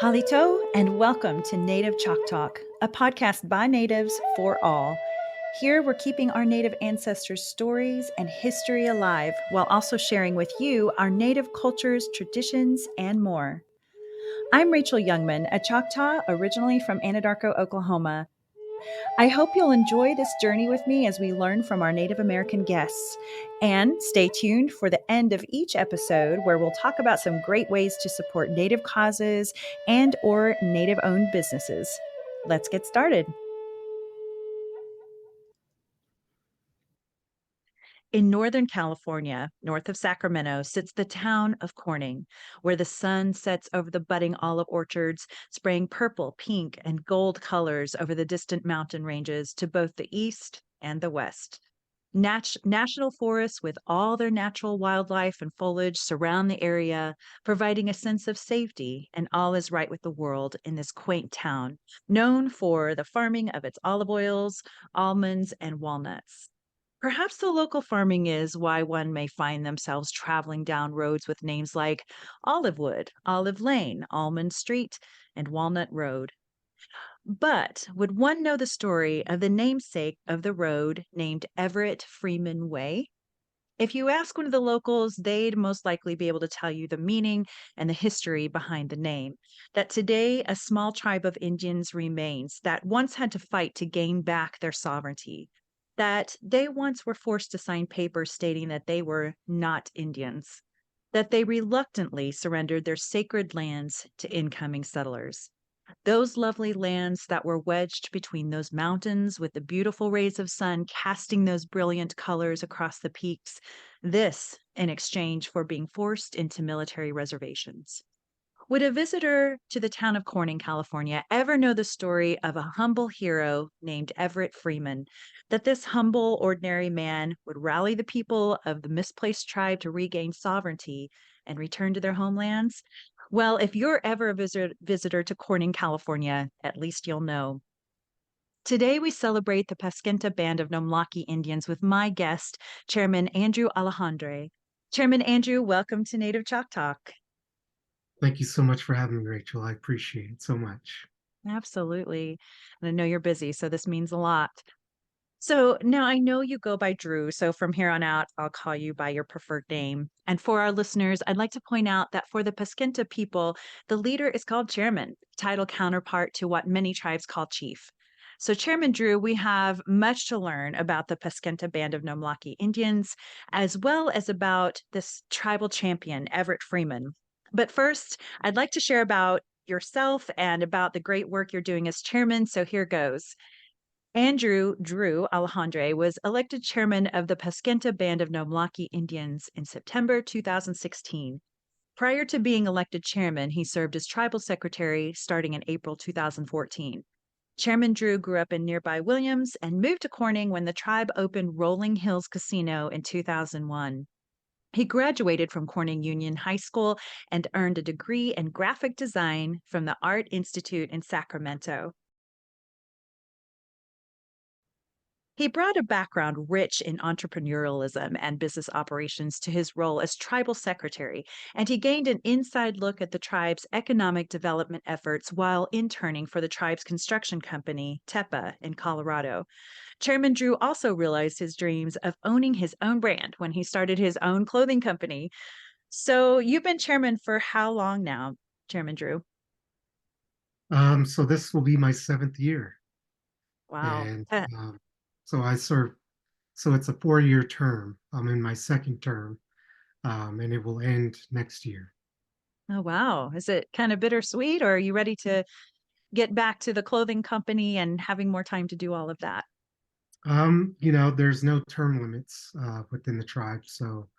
Halito, and welcome to Native Chalk Talk, a podcast by natives for all. Here we're keeping our native ancestors' stories and history alive while also sharing with you our native cultures, traditions, and more. I'm Rachel Youngman, a Choctaw originally from Anadarko, Oklahoma. I hope you'll enjoy this journey with me as we learn from our Native American guests. And stay tuned for the end of each episode where we'll talk about some great ways to support Native causes and or Native-owned businesses. Let's get started. In Northern California, north of Sacramento, sits the town of Corning, where the sun sets over the budding olive orchards, spraying purple, pink, and gold colors over the distant mountain ranges to both the east and the west. National forests with all their natural wildlife and foliage surround the area, providing a sense of safety and all is right with the world in this quaint town, known for the farming of its olive oils, almonds, and walnuts. Perhaps the local farming is why one may find themselves traveling down roads with names like Olivewood, Olive Lane, Almond Street, and Walnut Road. But would one know the story of the namesake of the road named Everett Freeman Way? If you ask one of the locals, they'd most likely be able to tell you the meaning and the history behind the name. That today a small tribe of Indians remains that once had to fight to gain back their sovereignty. That they once were forced to sign papers stating that they were not Indians. That they reluctantly surrendered their sacred lands to incoming settlers. Those lovely lands that were wedged between those mountains with the beautiful rays of sun casting those brilliant colors across the peaks, this in exchange for being forced into military reservations. Would a visitor to the town of Corning, California, ever know the story of a humble hero named Everett Freeman? That this humble, ordinary man would rally the people of the misplaced tribe to regain sovereignty and return to their homelands? Well, if you're ever a visitor to Corning, California, at least you'll know. Today, we celebrate the Paskenta Band of Nomlaki Indians with my guest, Chairman Andrew Alejandre. Chairman Andrew, welcome to Native Chalk Talk. Thank you so much for having me, Rachel. I appreciate it so much. Absolutely. And I know you're busy, so this means a lot. So now I know you go by Drew. So from here on out, I'll call you by your preferred name. And for our listeners, I'd like to point out that for the Paskenta people, the leader is called chairman, title counterpart to what many tribes call chief. So, Chairman Drew, we have much to learn about the Paskenta Band of Nomlaki Indians, as well as about this tribal champion, Everett Freeman. But first, I'd like to share about yourself and about the great work you're doing as chairman. So here goes. Andrew Drew Alejandre was elected chairman of the Paskenta Band of Nomlaki Indians in September 2016. Prior to being elected chairman, he served as tribal secretary starting in April 2014. Chairman Drew grew up in nearby Williams and moved to Corning when the tribe opened Rolling Hills Casino in 2001. He graduated from Corning Union High School and earned a degree in graphic design from the Art Institute in Sacramento. He brought a background rich in entrepreneurialism and business operations to his role as tribal secretary, and he gained an inside look at the tribe's economic development efforts while interning for the tribe's construction company, Tepa, in Colorado. Chairman Drew also realized his dreams of owning his own brand when he started his own clothing company. So you've been chairman for how long now, Chairman Drew? So this will be my seventh year, Wow. and so I serve. So it's a 4-year term. I'm in my second term, and it will end next year. Oh, wow. Is it kind of bittersweet, or are you ready to get back to the clothing company and having more time to do all of that? There's no term limits within the tribe, so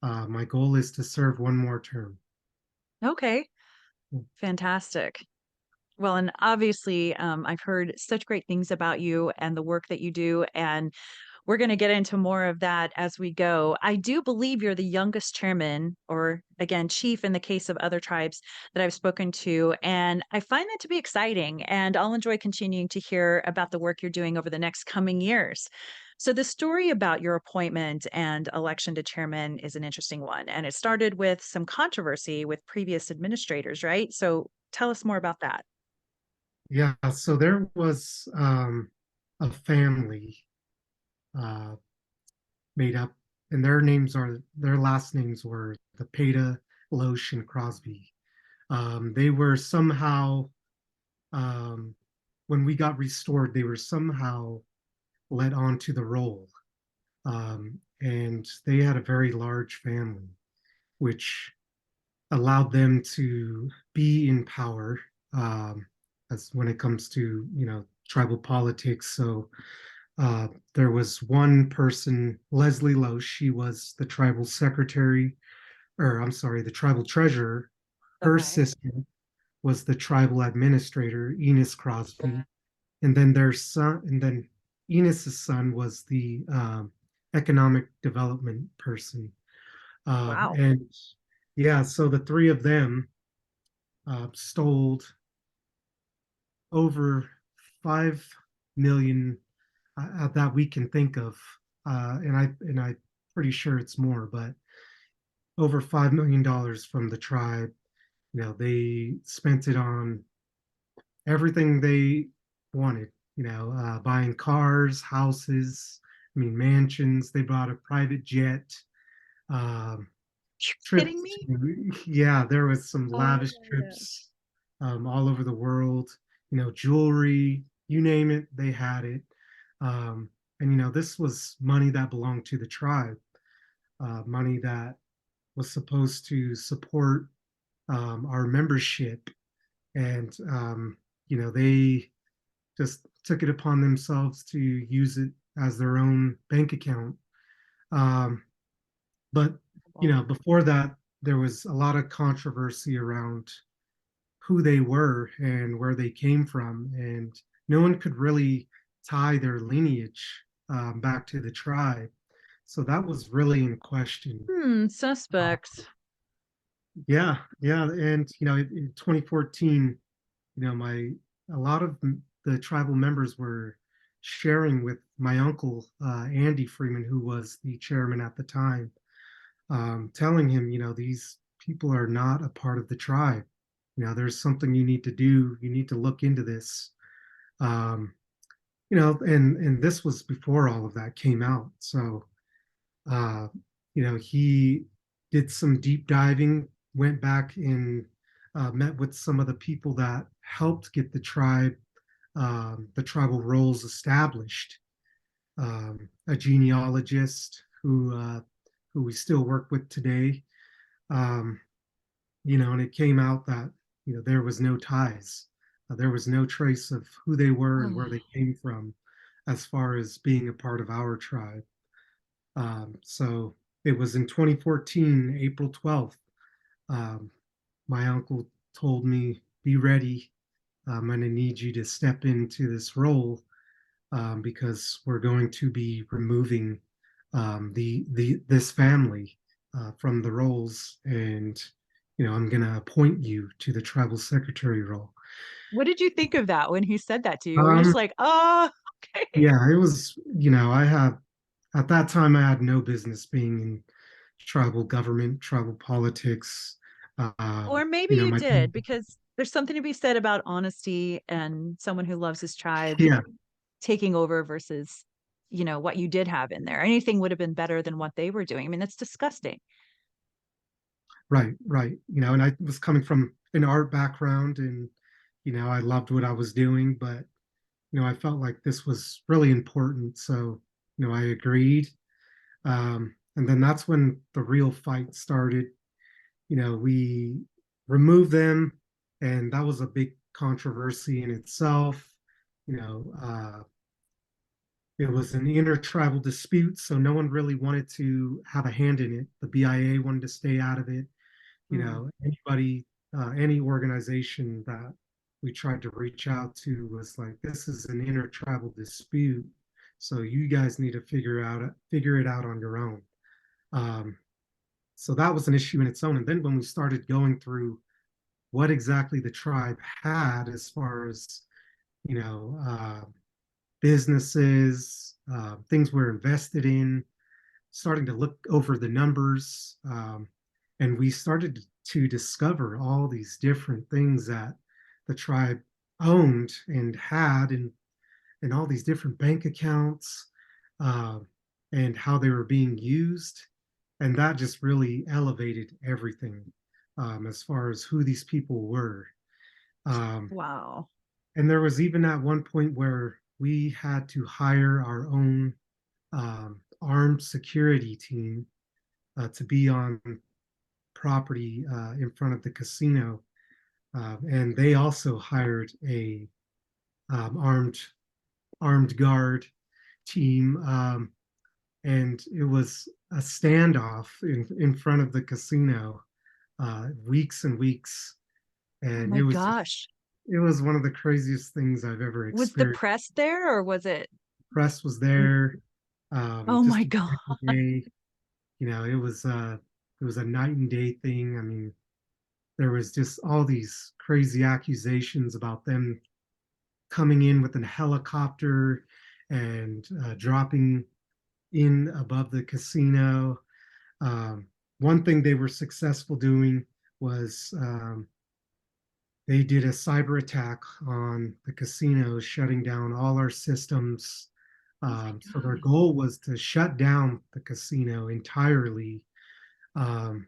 my goal is to serve one more term. Okay, fantastic. Well, and obviously, I've heard such great things about you and the work that you do, and we're going to get into more of that as we go. I do believe you're the youngest chairman, or again, chief in the case of other tribes that I've spoken to. And I find that to be exciting. And I'll enjoy continuing to hear about the work you're doing over the next coming years. So, the story about your appointment and election to chairman is an interesting one. And it started with some controversy with previous administrators, right? So, Tell us more about that. Yeah, so there was a family uh, made up, and their last names were the Peta, Loesch, and Crosby. They were somehow, um, when we got restored, they were somehow let onto the roll. And they had a very large family, which allowed them to be in power as when it comes to tribal politics. So there was one person, Leslie Loesch. She was the tribal secretary, or I'm sorry, the tribal treasurer. Her Okay. sister was the tribal administrator, Enos Crosby, and then their son, and then Enos's son was the economic development person. Wow. And yeah, so the three of them stole over 5 million that we can think of, and I'm pretty sure it's more, but over $5 million from the tribe. They spent it on everything they wanted. Buying cars, houses, I mean mansions. They bought a private jet. Um, You're kidding Trips me? to, yeah, there was some Oh lavish my God. trips all over the world. Jewelry, you name it, they had it. um, and this was money that belonged to the tribe, money that was supposed to support our membership. And they just took it upon themselves to use it as their own bank account. um, but before that, there was a lot of controversy around who they were and where they came from, and no one could really tie their lineage back to the tribe. So that was really in question. Suspects. Yeah, yeah, and in 2014, my a lot of the tribal members were sharing with my uncle Andy Freeman, who was the chairman at the time, telling him, these people are not a part of the tribe. There's something you need to do. You need to look into this. Um, and this was before all of that came out. So, uh, he did some deep diving, went back and met with some of the people that helped get the tribal roles established. A genealogist who we still work with today. Um, and it came out that there was no ties. There was no trace of who they were and where they came from as far as being a part of our tribe. So it was in 2014, April 12th. Um, my uncle told me, "Be ready. I'm going to need you to step into this role because we're going to be removing the this family from the roles, and I'm going to appoint you to the tribal secretary role." What did you think of that when he said that to you? Were you just Um, like, oh, okay? yeah, it was. I had at that time I had no business being in tribal government, tribal politics. Or maybe you My did, because there's something to be said about honesty and someone who loves his tribe yeah, taking over versus, what you did have in there. Anything would have been better than what they were doing. I mean, that's disgusting. right, right. And I was coming from an art background, and I loved what I was doing, but I felt like this was really important. So, I agreed. And then that's when the real fight started. We removed them, and that was a big controversy in itself. You know, it was an intertribal dispute, so no one really wanted to have a hand in it. The BIA wanted to stay out of it. Mm. Anybody, any organization that we tried to reach out to was like, "This is an intertribal dispute, so you guys need to figure it out on your own." Um, so that was an issue in its own. And then when we started going through what exactly the tribe had as far as you know businesses, things we're invested in, starting to look over the numbers, and we started to discover all these different things that the tribe owned and had, and all these different bank accounts, uh, and how they were being used. And that just really elevated everything, as far as who these people were. Um, Wow. and there was even at one point where we had to hire our own armed security team to be on property in front of the casino. And they also hired a armed guard team, and it was a standoff in front of the casino, weeks and weeks, Oh and my gosh. it was one of the craziest things I've ever Was the experienced. press there or was it? Press was there, Oh just my a God. day. It was a night and day thing. I mean, there was just all these crazy accusations about them coming in with a helicopter and dropping in above the casino. Um, One thing they were successful doing was, they did a cyber attack on the casino, shutting down all our systems. Oh my So their God. goal was to shut down the casino entirely. Um,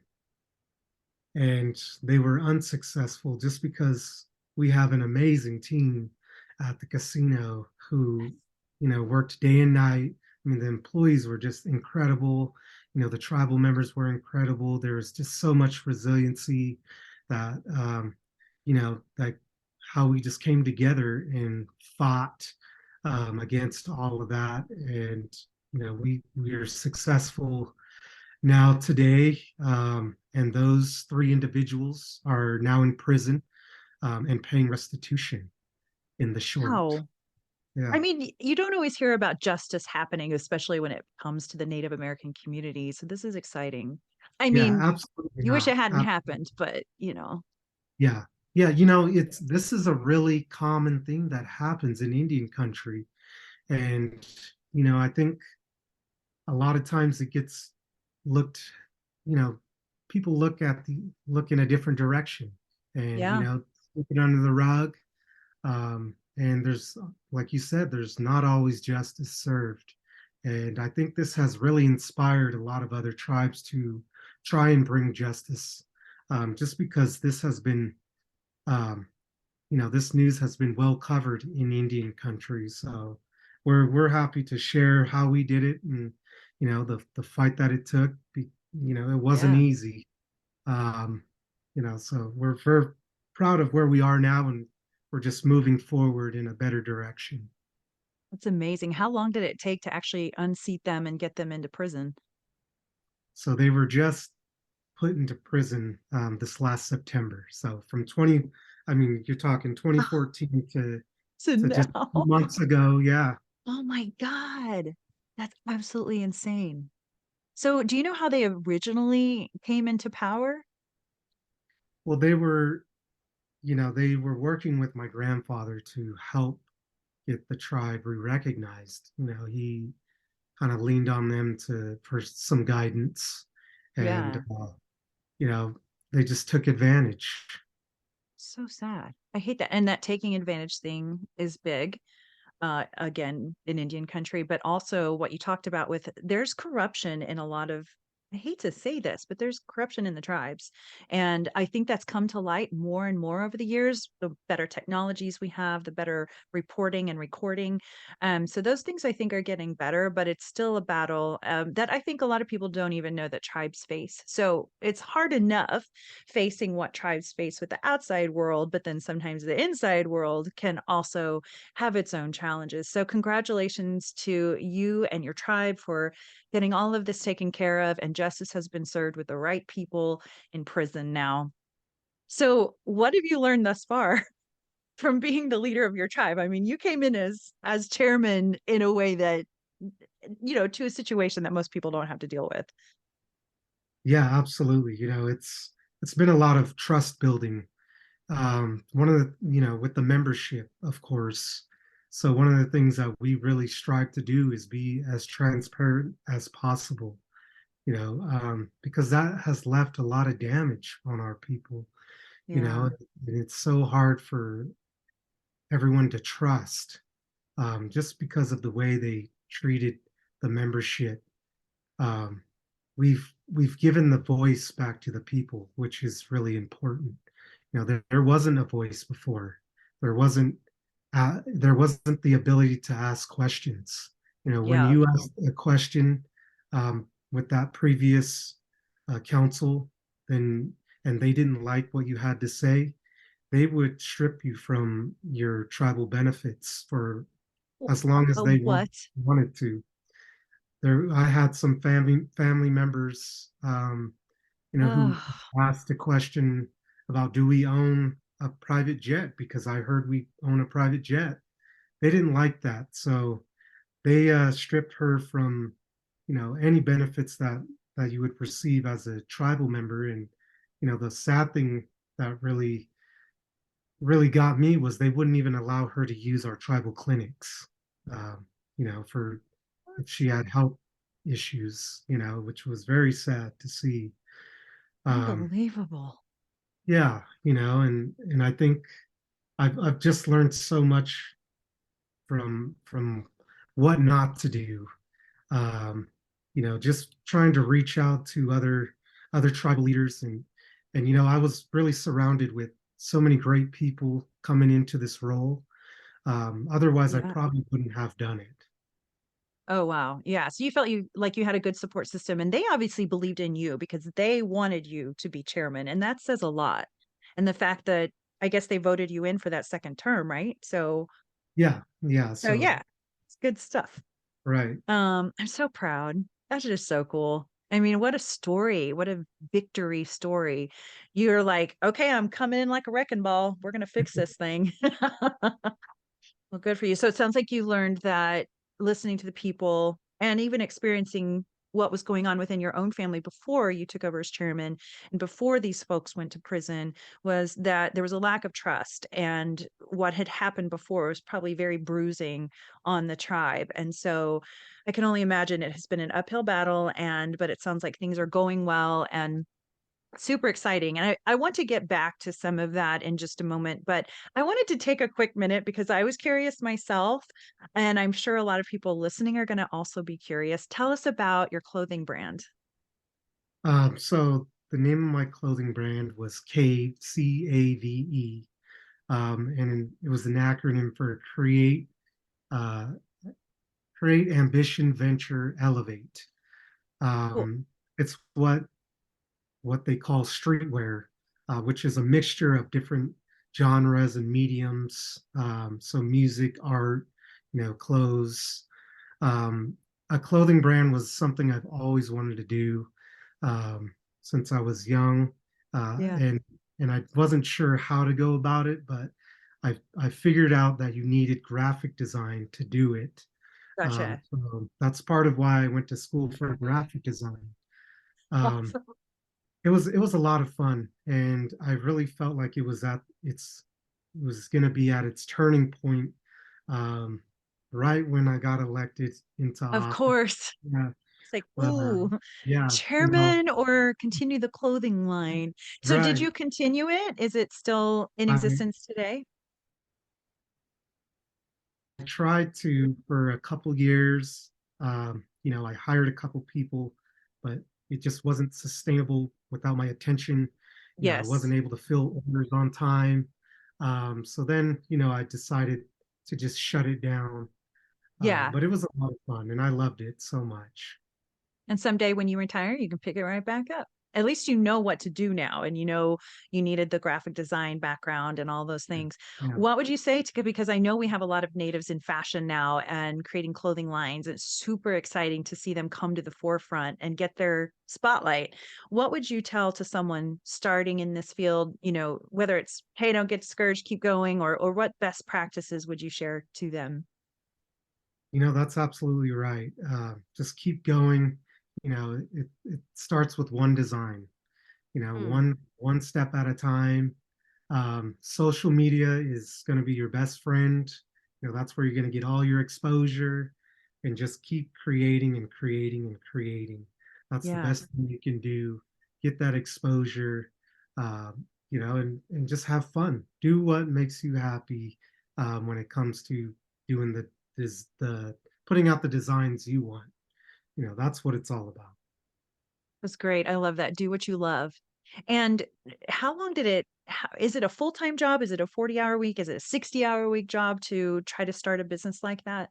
and they were unsuccessful just because we have an amazing team at the casino who, worked day and night. I mean, the employees were just incredible. The tribal members were incredible. There was just so much resiliency that, like how we just came together and fought against all of that. And, we are successful now today. And those three individuals are now in prison, and paying restitution in the short. Wow. I Yeah. mean, you don't always hear about justice happening, especially when it comes to the Native American community. So this is exciting. I Yeah, mean, absolutely you wish it not. hadn't happened, but Yeah. Yeah. This is a really common thing that happens in Indian country. And, I think a lot of times it gets looked, you know, people look in a different direction, and, yeah, sweep it under the rug. And there's, like you said, there's not always justice served. And I think this has really inspired a lot of other tribes to try and bring justice, just because this has been, um, this news has been well covered in Indian countries. So we're happy to share how we did it, and, the fight that it took. It wasn't yeah. easy. Um, so we're very proud of where we are now, and we're just moving forward in a better direction. That's amazing. How long did it take to actually unseat them and get them into prison? So they were just put into prison this last September. So from 20, I mean, you're talking 2014 So to just now, months ago. Yeah. oh my God, that's absolutely insane. So do you know how they originally came into power? Well, they were working with my grandfather to help get the tribe re-recognized. He kind of leaned on them for some guidance, and, Yeah, you know, they just took advantage. so sad. I hate that. And that taking advantage thing is big. Again in Indian country, but also what you talked about with there's corruption in a lot of, I hate to say this, but there's corruption in the tribes. And I think that's come to light more and more over the years. The better technologies we have, the better reporting and recording. So those things I think are getting better, but it's still a battle that I think a lot of people don't even know that tribes face. So it's hard enough facing what tribes face with the outside world, but then sometimes the inside world can also have its own challenges. So, congratulations to you and your tribe for getting all of this taken care of, and justice has been served with the right people in prison now. So, what have you learned thus far from being the leader of your tribe? I mean, you came in as chairman in a way that to a situation that most people don't have to deal with. Yeah, absolutely. It's been a lot of trust building. One of the, with the membership, of course. So one of the things that we really strive to do is be as transparent as possible. because that has left a lot of damage on our people, Yeah. and it's so hard for everyone to trust, just because of the way they treated the membership. Um, we've given the voice back to the people, which is really important. There wasn't a voice before. There wasn't there wasn't the ability to ask questions. When Yeah. you asked a question with that previous council, then and they didn't like what you had to say, they would strip you from your tribal benefits for as long as they What? wanted to. I had some family members, who Oh, asked a question about, do we own a private jet? Because I heard we own a private jet. They didn't like that, so they stripped her from, any benefits that you would receive as a tribal member. And the sad thing that really got me was they wouldn't even allow her to use our tribal clinics, for if she had health issues, which was very sad to see. Um, unbelievable. yeah, and I think I've just learned so much from what not to do. Um, just trying to reach out to other tribal leaders, and I was really surrounded with so many great people coming into this role. Otherwise, I Yeah. probably wouldn't have done it. Oh, wow. Yeah. So you felt you like you had a good support system and they obviously believed in you because they wanted you to be chairman. And that says a lot. And the fact that I guess they voted you in for that second term, right? Yeah, yeah. So So yeah, it's good stuff. right. I'm so proud. That's just so cool. I mean, what a story. What a victory story. You're like, okay, I'm coming in like a wrecking ball. We're gonna fix this thing. Well, good for you. So it sounds like you learned that listening to the people and even experiencing what was going on within your own family before you took over as chairman and before these folks went to prison was that there was a lack of trust. And what had happened before was probably very bruising on the tribe. And so I can only imagine it has been an uphill battle but it sounds like things are going well and super exciting. And I want to get back to some of that in just a moment, but I wanted to take a quick minute because I was curious myself, and I'm sure a lot of people listening are going to also be curious. Tell us about your clothing brand. So the name of my clothing brand was CAVE, CAVE, and it was an acronym for uh, Create, Ambition, Venture, Elevate. Cool. It's what they call streetwear, which is a mixture of different genres and mediums. So music, art, clothes. Um, a clothing brand was something I've always wanted to do, since I was young, Yeah. and I wasn't sure how to go about it, but I figured out that you needed graphic design to do it. Gotcha. So that's part of why I went to school for graphic design. Um, Awesome. it was a lot of fun, and I really felt like it was going to be at its turning point, um, right when I got elected into Of office. course. Yeah, It's like, but ooh, yeah, chairman or continue the clothing line. So did right. you continue it? Is it still in I existence today? tried to for a couple years. I hired a couple people, but it just wasn't sustainable without my attention. I Yes. wasn't able to fill orders on time. So then, I decided to just shut it down. Yeah. But it was a lot of fun, and I loved it so much. And someday when you retire, you can pick it right back up. At least you know what to do now, and you know you needed the graphic design background and all those things. Yeah. What would you say to, because I know we have a lot of natives in fashion now and creating clothing lines. It's super exciting to see them come to the forefront and get their spotlight. What would you tell to someone starting in this field, whether it's, hey, don't get discouraged, keep going, or what best practices would you share to them? That's absolutely right. Just keep going. It starts with one design. Mm, one step at a time. Social media is going to be your best friend. That's where you're going to get all your exposure, and just keep creating and creating and creating. That's the Yeah. best thing you can do. Get that exposure, and just have fun. Do what makes you happy when it comes to doing the putting out the designs you want. That's what it's all about. That's great. I love that. Do what you love. And how long did it is it a full-time job? Is it a 40-hour week? Is it a 60-hour week job to try to start a business like that?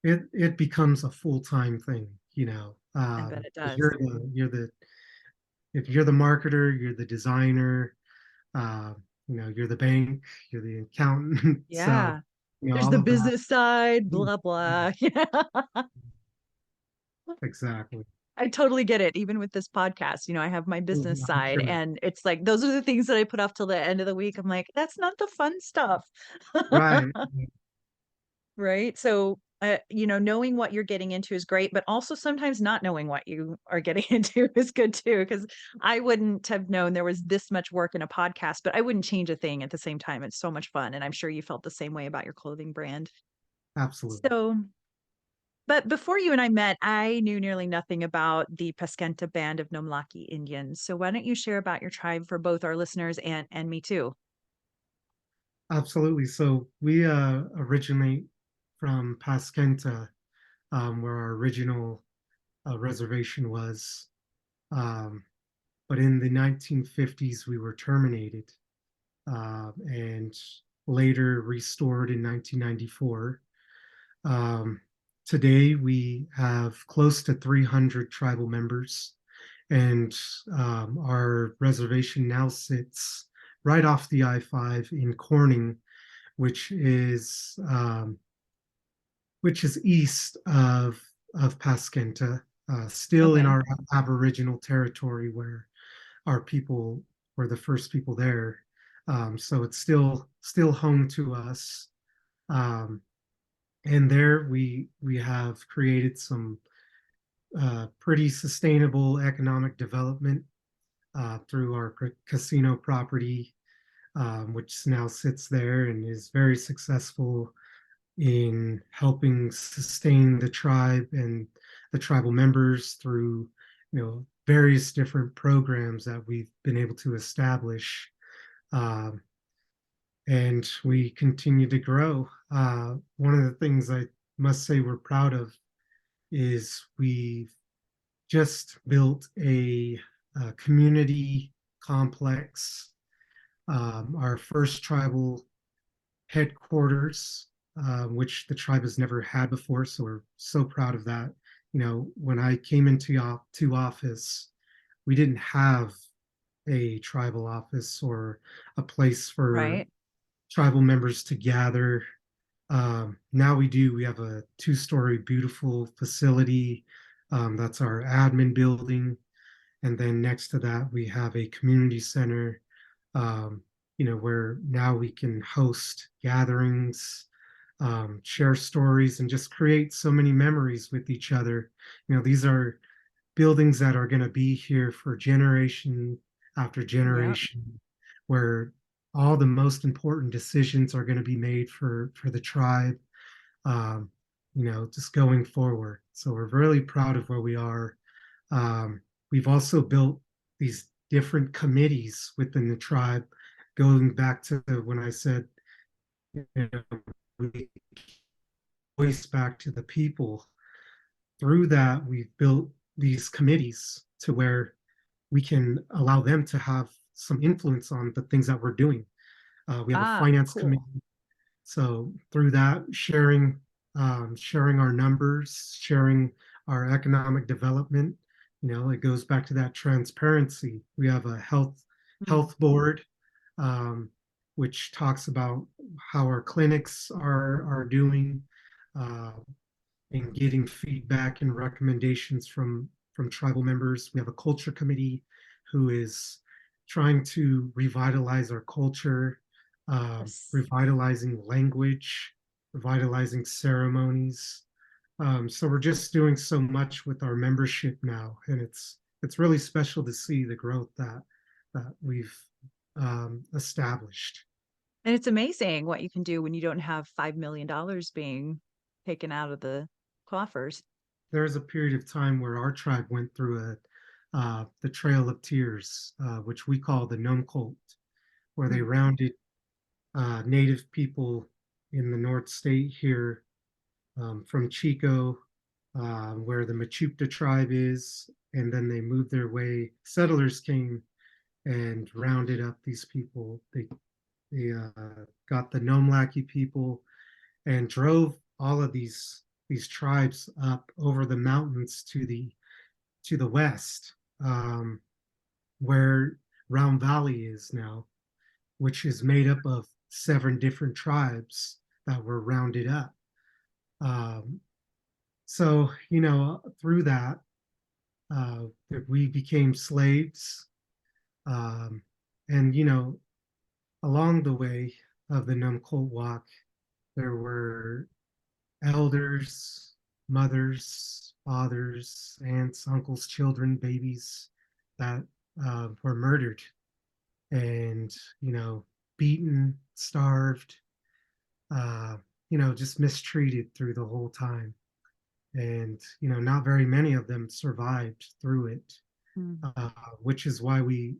It becomes a full-time thing, I bet it 'cause does. if you're the marketer, you're the designer, uh, you're the bank, you're the accountant. So, Yeah. There's all the of that. business side, Mm, blah, mm, blah. Yeah. exactly. I totally get it. Even with this podcast, I have my business I'm side, sure. and it's like those are the things that I put off till the end of the week. I'm like, that's not the fun stuff. Right. Right? So, knowing what you're getting into is great, but also sometimes not knowing what you are getting into is good too. Because I wouldn't have known there was this much work in a podcast, but I wouldn't change a thing at the same time. It's so much fun, and I'm sure you felt the same way about your clothing brand. Absolutely. So, but before you and I met, I knew nearly nothing about the Paskenta Band of Nomlaki Indians. So why don't you share about your tribe for both our listeners and me too? Absolutely. So we originate from Paskenta, where our original reservation was. Um, but in the 1950s, we were terminated and later restored in 1994. Um, Today, we have close to 300 tribal members, and our reservation now sits right off the I-5 in Corning, which is um, east of Paskenta, still in Okay. our Aboriginal territory where our people were the first people there. So it's still home to us. Um, and there we have created some pretty sustainable economic development through our casino property, which now sits there and is very successful in helping sustain the tribe and the tribal members through various different programs that we've been able to establish. Um, and we continue to grow. One of the things I must say we're proud of is we've just built a community complex, our first tribal headquarters, which the tribe has never had before. So we're so proud of that. When I came into to office, we didn't have a tribal office or a place for Right. tribal members to gather. Now we do. We have a two-story beautiful facility. That's our admin building. And then next to that, we have a community center, um, where now we can host gatherings, share stories, and just create so many memories with each other. These are buildings that are going to be here for generation after Yep. generation, where all the most important decisions are going to be made for the tribe, um, just going forward. So we're really proud of where we are. um, we've also built these different committees within the tribe, going back to when I said, we voice back to the people. Through that, we've built these committees to where we can allow them to have some influence on the things that we're doing. We have a Ah, finance cool. committee. So through that, sharing our numbers, sharing our economic development, it goes back to that transparency. We have a Mm. health board, um, which talks about how our clinics are doing, uh, and getting feedback and recommendations from tribal members. We have a culture committee who is trying to revitalize our culture, Yes. revitalizing language, revitalizing ceremonies. So we're just doing so much with our membership now, and it's really special to see the growth that we've established. And it's amazing what you can do when you don't have $5 million being taken out of the coffers. there was a period of time where our tribe went through the Trail of Tears, which we call the Nome Cult, where they Mm. rounded native people in the North State here, from Chico, where the Machupta tribe is, and then they moved their way. Settlers came and rounded up these people. They got the Nomlaki people and drove all of these tribes up over the mountains to the west, where Round Valley is now, which is made up of 7 different tribes that were rounded up. Um, so through that, uh, we became slaves, um, and along the way of the Numcolt Walk, there were elders, mothers, fathers, aunts, uncles, children, babies that were murdered and, beaten, starved, uh, just mistreated through the whole time. And, not very many of them survived through it, Mm. uh, which is why we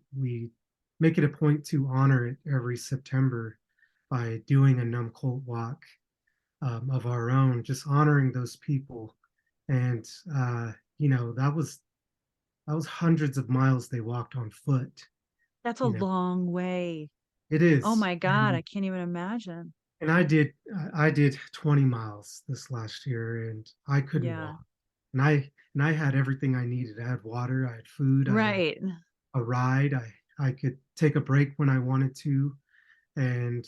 make it a point to honor it every September by doing a Numcolt walk, of our own, just honoring those people. And that was hundreds of miles they walked on foot. That's a You know, long way. it Oh is. my God, I can't even imagine. And I did 20 miles this last year, and I couldn't Yeah. walk. And I had everything I needed. I had water, I had food, I had Right. a ride. I could take a break when I wanted to, and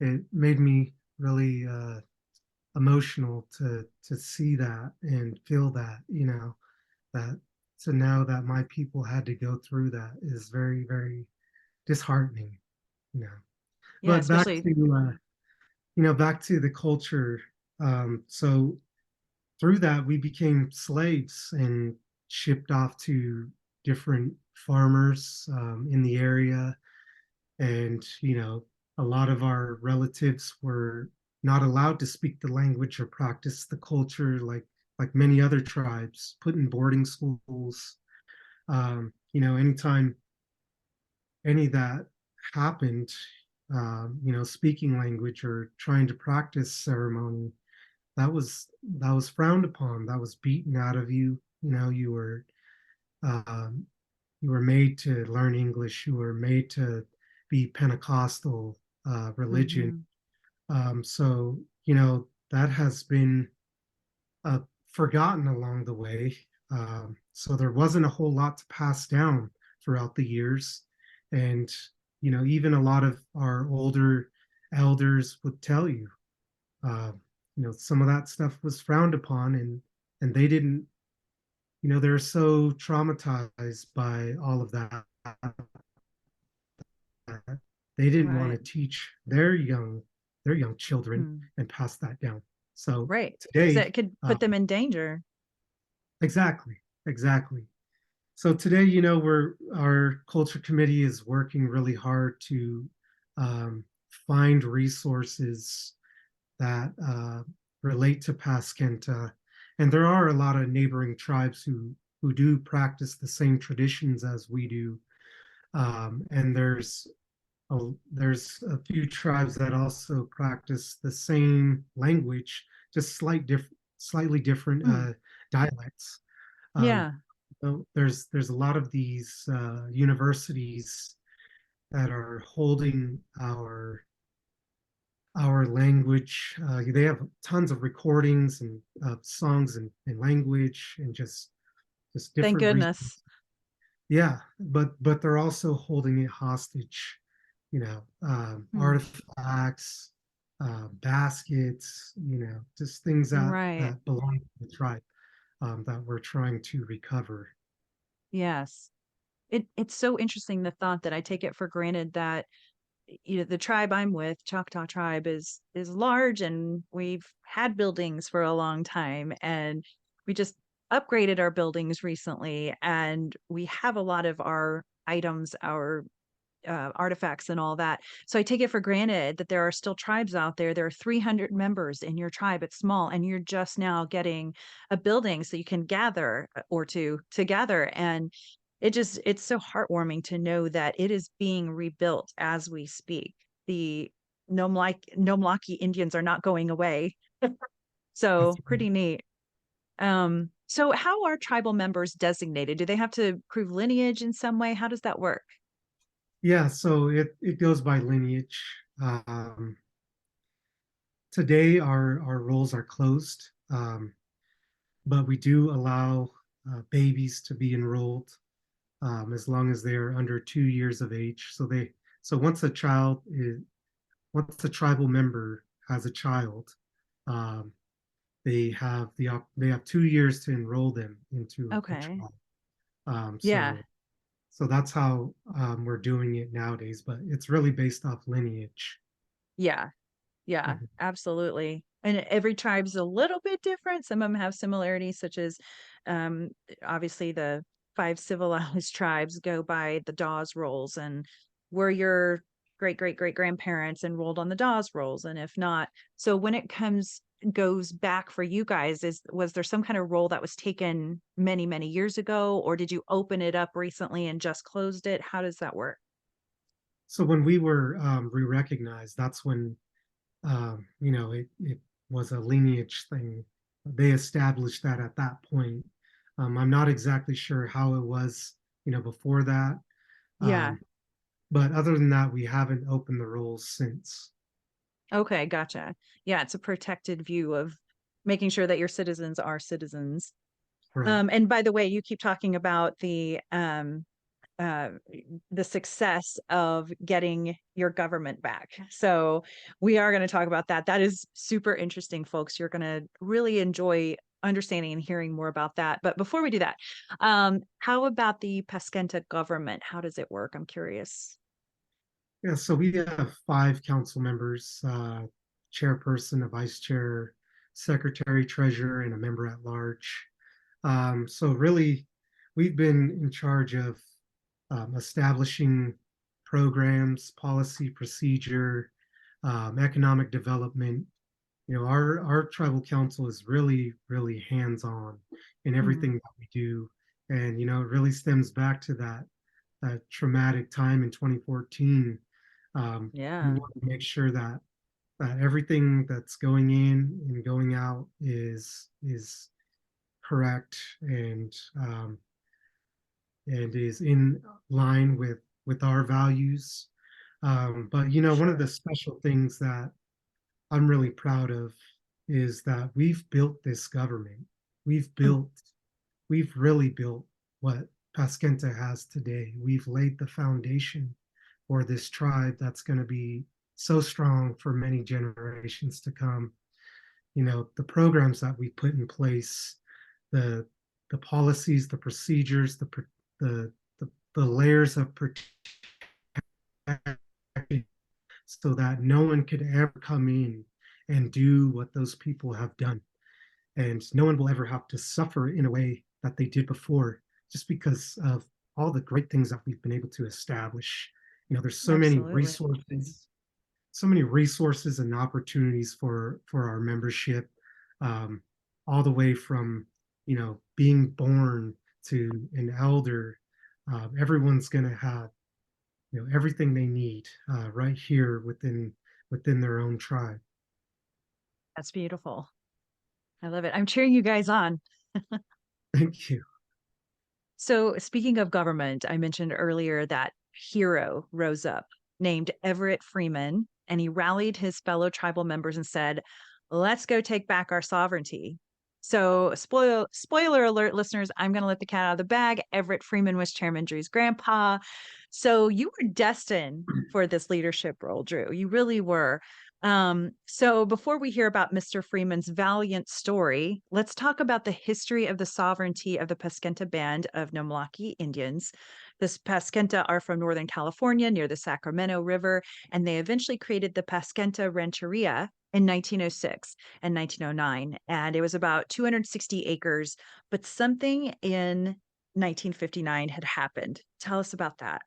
it made me really emotional to see that and feel that, that to know that my people had to go through that is very, very disheartening, you know. Yeah, But especially back to the culture. So through that, we became slaves and shipped off to different farmers, in the area. And, a lot of our relatives were not allowed to speak the language or practice the culture like many other tribes, put in boarding schools. Anytime any of that happened, speaking language or trying to practice ceremony, that was frowned upon. That was beaten out of you. Um, you were made to learn English. You were made to be Pentecostal religion. Mhm. So that has been forgotten along the way. So there wasn't a whole lot to pass down throughout the years, and even a lot of our older elders would tell you, uh, some of that stuff was frowned upon, and they didn't, they're so traumatized by all of that, they didn't want to Right. teach their young children Mm. and pass that down. So Right. Because today, that could uh, put them in danger. exactly, exactly. So today, our culture committee is working really hard to um, find resources that relate to Paskenta, and there are a lot of neighboring tribes who do practice the same traditions as we do, and there's a few tribes that also practice the same language, just slightly different Mm. dialects. Um, Yeah. so there's a lot of these universities that are holding our language. They have tons of recordings and songs and language and just Thank different reasons. goodness. Yeah, but they're also holding it hostage. Mm. Artifacts, baskets, just things that Right. that belong to the tribe, that we're trying to recover. Yes. It's so interesting the thought that I take it for granted that the tribe I'm with, Choctaw tribe, is large, and we've had buildings for a long time, and we just upgraded our buildings recently, and we have a lot of our items, our artifacts and all that. So I take it for granted that there are still tribes out there. There are 300 members in your tribe. It's small, and you're just now getting a building so you can gather or two together. And it's so heartwarming to know that it is being rebuilt as we speak. The Nomlaki Indians are not going away. That's So pretty neat. So how are tribal members designated? Do they have to prove lineage in some way? How does that work? yeah. So it goes by lineage. Today, our roles are closed, but we do allow babies to be enrolled as long as they are under 2 years of age. So once a tribal member has a child, um, they have 2 years to enroll them into a Okay. tribe. Um, Yeah. so so that's how we're doing it nowadays, but it's really based off lineage. Yeah. Yeah, Mhm. absolutely. And every tribe's a little bit different. Some of them have similarities, such as um, obviously the five civilized tribes go by the Dawes rolls, and were your great great great grandparents enrolled on the Dawes rolls? And if not, so when it goes back for you guys, was there some kind of roll that was taken many many years ago, or did you open it up recently and just closed it? How does that work? So when we were re-recognized, that's when it was a lineage thing. They established that at that point. I'm not exactly sure how it was, before that. Yeah. Um, but other than that, we haven't opened the rolls since. Okay, gotcha. Yeah, it's a protected view of making sure that your citizens are citizens. Right. And by the way, you keep talking about uh, the success of getting your government back. So we are going to talk about that. That is super interesting, folks. You're going to really enjoy understanding and hearing more about that. But before we do that, how about the Paskenta government? How does it work? I'm curious. Yeah. So we have five council members, chairperson, a vice chair, secretary, treasurer, and a member at large. So really, we've been in charge of establishing programs, policy, procedure, economic development. Our tribal council is really, really hands-on in Mhm. everything that we do, and it really stems back to that traumatic time in 2014. We Yeah, want to make sure that everything that's going in and going out is correct and is in line with our values. But for one of the sure. special things that I'm really proud of is that we've built this government. We've Mm. built, we've really built what Paskenta has today. We've laid the foundation for this tribe that's going to be so strong for many generations to come. The programs that we put in place, the the policies, the procedures, the the layers of protection so that no one could ever come in and do what those people have done. And no one will ever have to suffer in a way that they did before, just because of all the great things that we've been able to establish. There's Absolutely. so many resources and opportunities for our membership, um, all the way from being born to an elder. Everyone's going to have everything they need right here within their own tribe. That's beautiful. I love it. I'm cheering you guys on. Thank you. So, speaking of government, I mentioned earlier that hero rose up named Everett Freeman, and he rallied his fellow tribal members and said, "Let's go take back our sovereignty." So, spoiler alert, listeners, I'm going to let the cat out of the bag. Everett Freeman was Chairman Drew's grandpa. So, you were destined for this leadership role, Drew. You really were. So before we hear about Mr. Freeman's valiant story, let's talk about the history of the sovereignty of the Paskenta Band of Nomlaki Indians. This Paskenta are from Northern California near the Sacramento River, and they eventually created the Paskenta Rancheria in 1906 and 1909. And it was about 260 acres, but something in 1959 had happened. Tell us about that.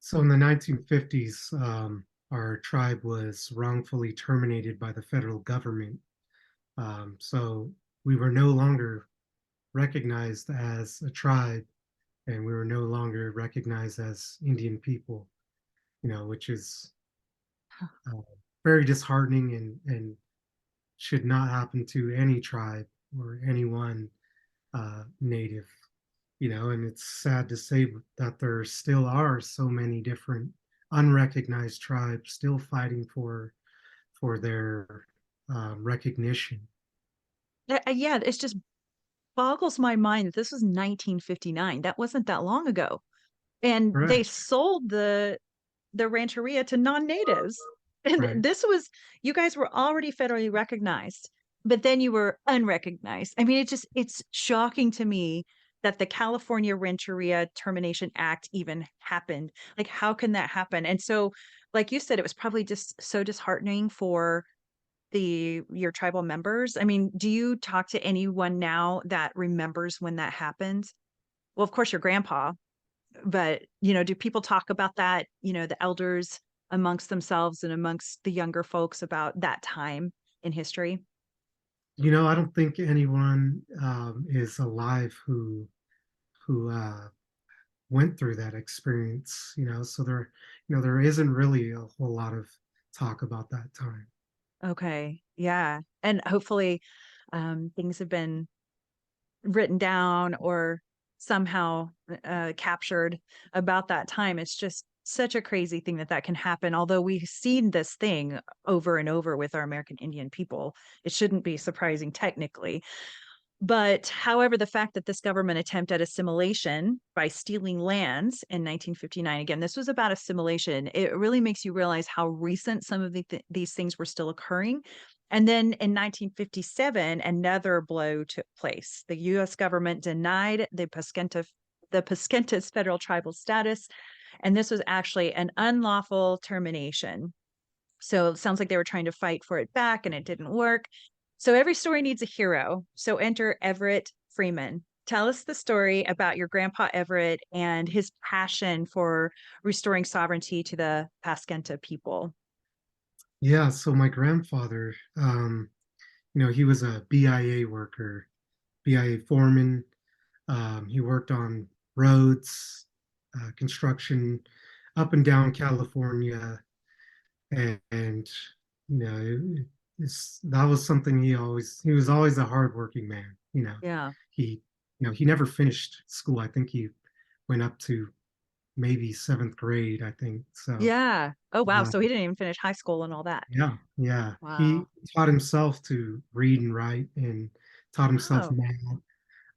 So in the 1950s, our tribe was wrongfully terminated by the federal government. So we were no longer recognized as a tribe, and we were no longer recognized as Indian people, which is uh, very disheartening and should not happen to any tribe or anyone native. And it's sad to say that there still are so many different unrecognized tribes still fighting for their recognition. Yeah, it's just boggles my mind that this was 1959. That wasn't that long ago. And they Correct. sold the rancheria to non-natives. And Right. this was, you guys were already federally recognized, but then you were unrecognized. I mean, it's shocking to me that the California Rancheria Termination Act even happened. Like, how can that happen? And so, like you said, it was probably just so disheartening for your tribal members. I mean, do you talk to anyone now that remembers when that happened? Well, of course, your grandpa, but do people talk about that, the elders amongst themselves and amongst the younger folks about that time in history? I don't think anyone is alive who went through that experience. So there isn't really a whole lot of talk about that time. Okay. Yeah. And hopefully things have been written down or somehow captured about that time. It's just such a crazy thing that can happen. Although we've seen this thing over and over with our American Indian people, it shouldn't be surprising technically. But however, the fact that this government attempted assimilation by stealing lands in 1959, again, this was about assimilation. It really makes you realize how recent some of these things were still occurring. And then in 1957, another blow took place. The U.S. government denied the Paskenta's federal tribal status, and this was actually an unlawful termination. So it sounds like they were trying to fight for it back and it didn't work. So every story needs a hero. So enter Everett Freeman. Tell us the story about your grandpa Everett and his passion for restoring sovereignty to the Paskenta people. Yeah, so my grandfather, he was a BIA worker, BIA foreman. He worked on roads, construction up and down California, and that was something he was always a hardworking man. Yeah. He never finished school. I think he went up to maybe seventh grade. I think so. Yeah. Oh, wow. Uh, So he didn't even finish high school and all that. yeah, yeah. He Wow. taught himself to read and write, and taught himself Oh,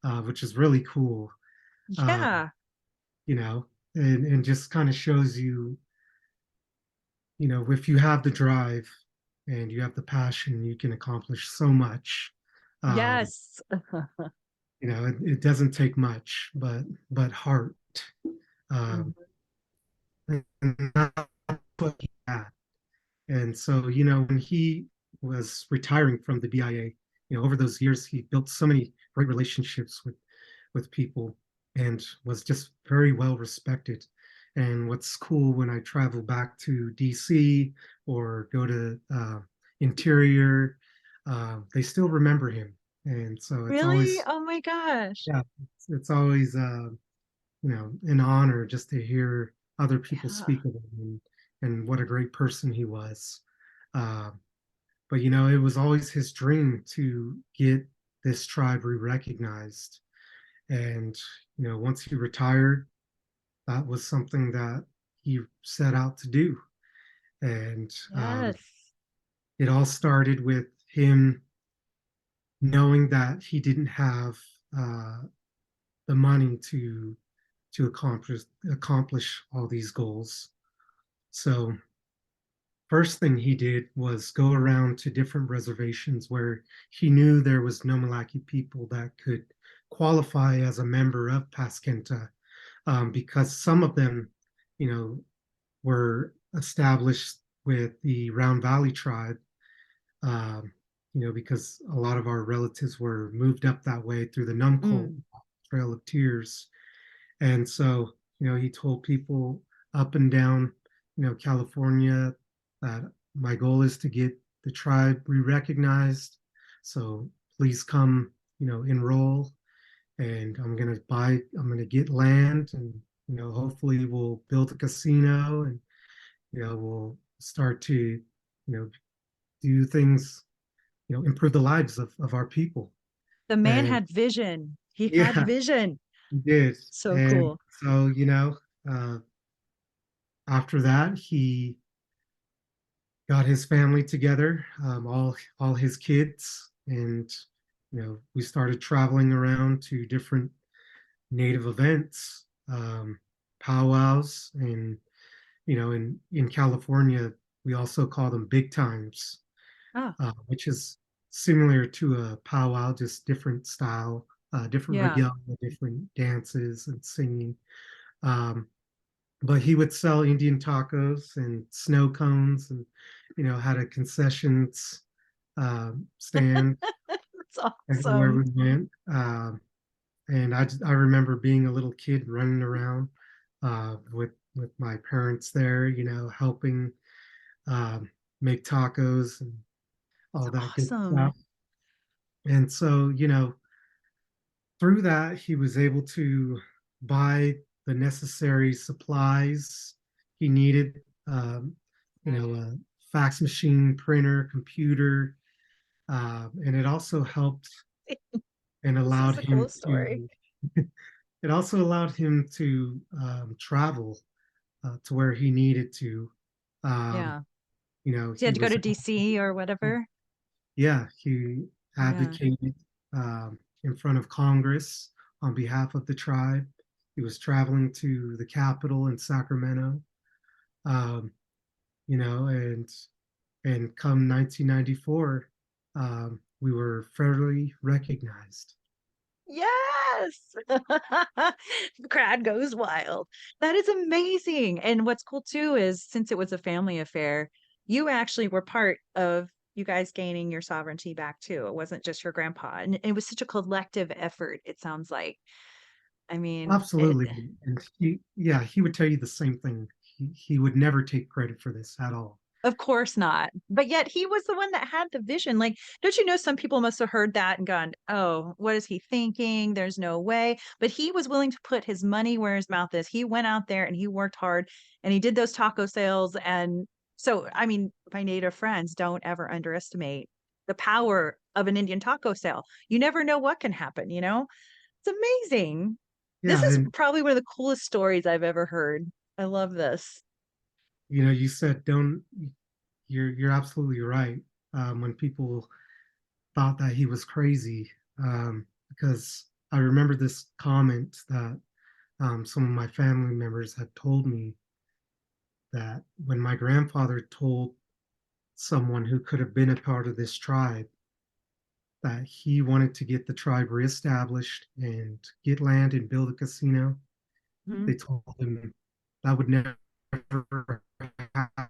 math, which is really cool. Uh, yeah. you know, and just kind of shows you, if you have the drive and you have the passion, you can accomplish so much. Um, Yes. it doesn't take much, but heart. Um, Mhm. and that's what he had. And so, when he was retiring from the BIA, over those years, he built so many great relationships with people and was just very well respected. And what's cool when I travel back to DC or go to Interior, they still remember him. And so it's Really? always, Oh my gosh. yeah, it's always, an honor just to hear other people Yeah. speak of him and what a great person he was. Uh, but it was always his dream to get this tribe re-recognized. And once he retired, that was something that he set out to do. And Yes. it all started with him knowing that he didn't have uh, the money to accomplish all these goals. So first thing he did was go around to different reservations where he knew there was Nomlaki people that could qualify as a member of Paskenta, because some of them, you know, were established with the Round Valley tribe, um, because a lot of our relatives were moved up that way through the Numcol Mm. Trail of Tears. And so, he told people, up and down, California. My goal is to get the tribe re-recognized. So please come, enroll, and I'm gonna get land, and hopefully we'll build a casino, and we'll start to, do things, improve the lives of our people. The man And had vision. He had yeah, vision. he did. So And cool. so, uh, after that, he got his family together, all his kids, and we started traveling around to different native events, powwows, and in California we also call them big times, Oh, which is similar to a powwow, just different style, different yeah. regalia, different dances and singing. Um, but he would sell Indian tacos and snow cones, and had a concessions stand That's everywhere awesome. we went. And I remember being a little kid running around with my parents there, helping um, make tacos and all It's that good awesome. stuff. And so, through that, he was able to buy the necessary supplies he needed. A fax machine, printer, computer, and it also helped and This is allowed the him coolest story. to. It also allowed him to travel to where he needed to. Um, Yeah. So you he had to go was, to DC or whatever. yeah, he Yeah. advocated in front of Congress on behalf of the tribe. He was traveling to the Capitol in Sacramento, um, and come 1994, we were federally recognized. Yes. The crowd goes wild. That is amazing. And what's cool too is since it was a family affair, you actually were part of you guys gaining your sovereignty back too. It wasn't just your grandpa. And it was such a collective effort, it sounds like. I mean, Absolutely. And he would tell you the same thing. He would never take credit for this at all. of course not. But yet he was the one that had the vision. Like, don't you know some people must have heard that and gone, "Oh, what is he thinking? There's no way." But he was willing to put his money where his mouth is. He went out there and he worked hard and he did those taco sales. And so, I mean, my native friends, don't ever underestimate the power of an Indian taco sale. You never know what can happen, you know? It's amazing. This Yeah, is and probably one of the coolest stories I've ever heard. I love this. you said don't. You're absolutely right. When people thought that he was crazy, because I remember this comment that some of my family members had told me, that when my grandfather told someone who could have been a part of this tribe that he wanted to get the tribe reestablished and get land and build a casino, Mhm. they told him that would never happen,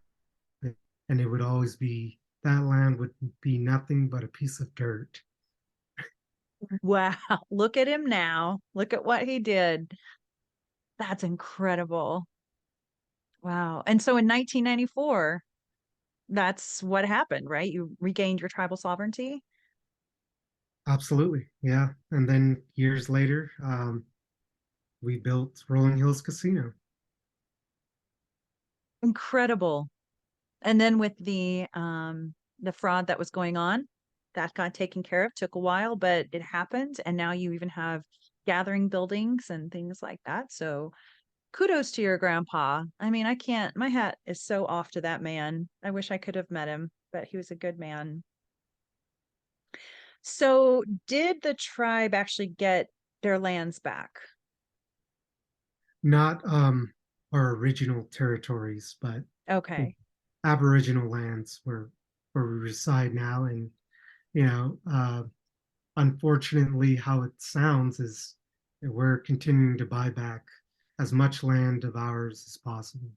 and it would always be, that land would be nothing but a piece of dirt. Wow. Look at him now. Look at what he did. That's incredible. Wow. And so in 1994, that's what happened, right? You regained your tribal sovereignty. Absolutely, yeah. And then years later, we built Rolling Hills Casino. Incredible. And then with the fraud that was going on, that got taken care of. Took a while, but it happened. And now you even have gathering buildings and things like that. So kudos to your grandpa. I mean, I can't, my hat is so off to that man. I wish I could have met him, but he was a good man. So, did the tribe actually get their lands back? Not our original territories, but Okay. Aboriginal lands where we reside now. And you know, unfortunately, how it sounds is that we're continuing to buy back as much land of ours as possible.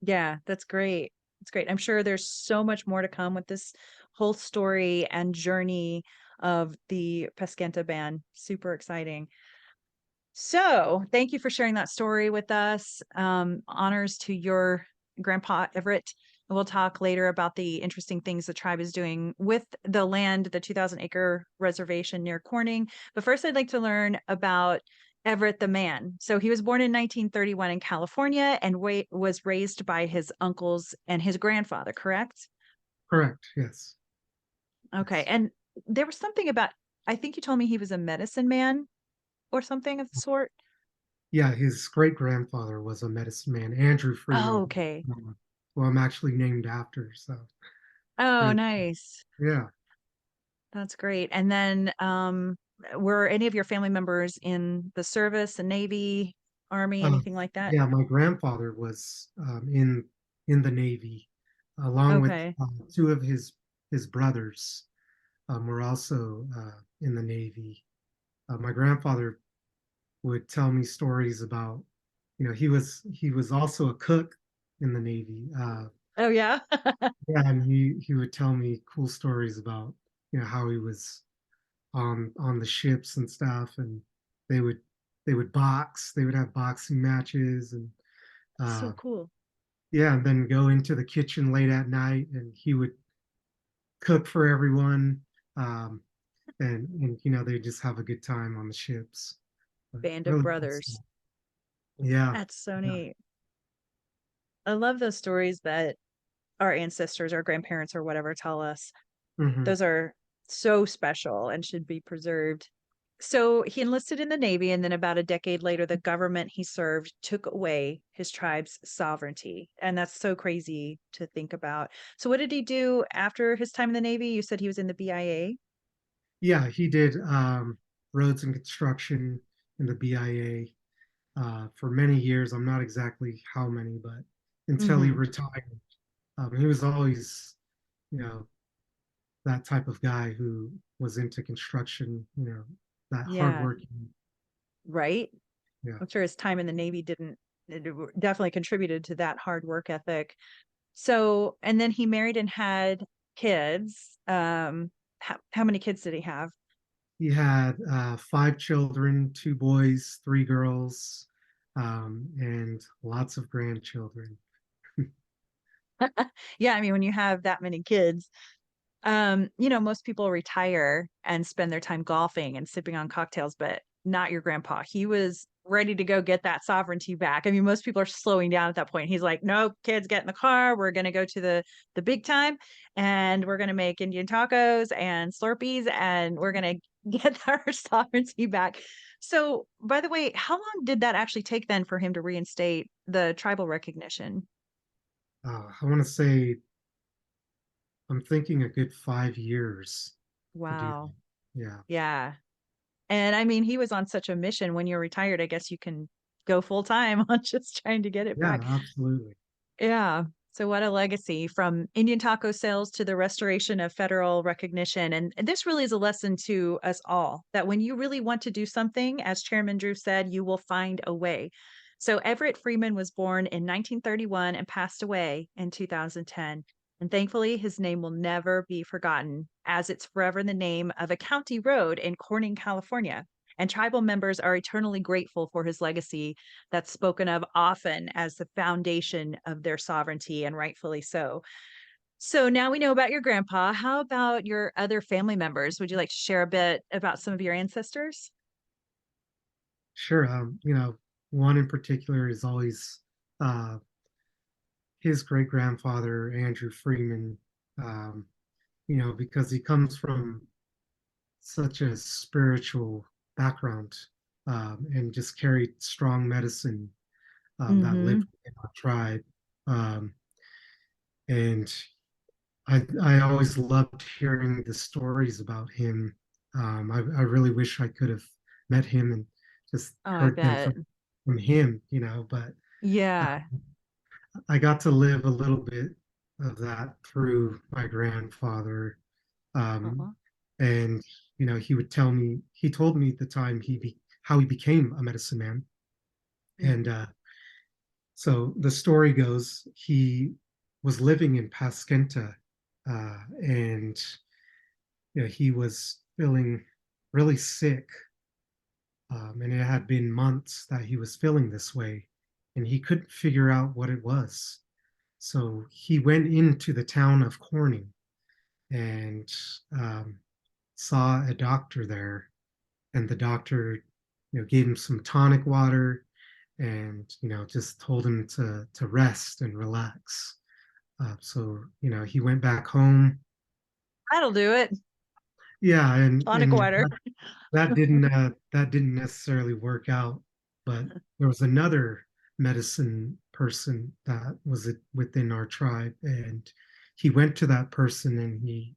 Yeah, that's great. It's great. I'm sure there's so much more to come with this whole story and journey of the Paskenta Band. Super exciting. So, thank you for sharing that story with us. Honors to your grandpa, Everett. We'll talk later about the interesting things the tribe is doing with the land, the 2,000-acre reservation near Corning. But first, I'd like to learn about Everett the man. So, he was born in 1931 in California and was raised by his uncles and his grandfather, correct? Correct. Yes. Okay. Yes. And there was something about, I think you told me he was a medicine man or something of the sort. Yeah, his great grandfather was a medicine man, Andrew Oh, Freeman, okay. uh, who I'm actually named after. So it's Oh, pretty, nice. yeah. That's great. And then, were any of your family members in the service, the Navy, Army, Uh, anything like that? yeah, my grandfather was in the Navy, along with Okay. two of his brothers were also in the Navy. My grandfather would tell me stories about, he was also a cook in the Navy. Oh, yeah. Yeah, and he would tell me cool stories about, how he was on the ships and stuff, and they would they would have boxing matches, and That's so uh, cool. yeah, and then go into the kitchen late at night, and he would cook for everyone, um, and they just have a good time on the ships. But Band of really cool brothers. stuff. Yeah, That's so yeah. neat. I love those stories that our ancestors, our grandparents, or whatever tell us. Hmm. Those are so special and should be preserved. So he enlisted in the Navy, and then about a decade later, the government he served took away his tribe's sovereignty. And that's so crazy to think about. So, what did he do after his time in the Navy? You said he was in the BIA. Yeah, he did roads and construction in the BIA for many years. I'm not exactly how many, but until he Hmm. retired. He was always, you know, that type of guy who was into construction, that Yeah, hardworking. right. Yeah. I'm sure his time in the Navy didn't, definitely contributed to that hard work ethic. So, and then he married and had kids. How many kids did he have? He had five children, two boys, three girls, and lots of grandchildren. Yeah, I mean, when you have that many kids, most people retire and spend their time golfing and sipping on cocktails, but not your grandpa. He was ready to go get that sovereignty back. I mean, most people are slowing down at that point. He's like, "No, kids, get in the car. We're going to go to the big time, and we're going to make Indian tacos and Slurpees, and we're going to get our sovereignty back." So, by the way, how long did that actually take then for him to reinstate the tribal recognition? I want to say I'm thinking a good 5 years to do Wow. that. Yeah. Yeah. And I mean, he was on such a mission. When you're retired, I guess you can go full time on just trying to get it Yeah, back. absolutely. Yeah. So what a legacy from Indian taco sales to the restoration of federal recognition. And this really is a lesson to us all that when you really want to do something, as Chairman Drew said, you will find a way. So Everett Freeman was born in 1931 and passed away in 2010. And thankfully, his name will never be forgotten, as it's forever the name of a county road in Corning, California. And tribal members are eternally grateful for his legacy that's spoken of often as the foundation of their sovereignty, and rightfully so. So now we know about your grandpa. How about your other family members? Would you like to share a bit about some of your ancestors? Sure. One in particular is always uh, his great grandfather, Andrew Freeman, um, because he comes from such a spiritual background and just carried strong medicine that Hmm. lived in our tribe. Um, and I always loved hearing the stories about him. I really wish I could have met him and just Oh, I heard them bet. from him, but uh, Yeah. I got to live a little bit of that through my grandfather. Um, Uh-huh. and, he told me at the time how he became a medicine man. And Hmm. so the story goes, he was living in Paskenta, and he was feeling really sick, And it had been months that he was feeling this way, and he couldn't figure out what it was. So he went into the town of Corning and um, saw a doctor there, and the doctor, gave him some tonic water, and just told him to rest and relax. So he went back home. That'll do it. Yeah, and Tonic and water. that didn't necessarily work out, but there was another medicine person that was within our tribe, and he went to that person and he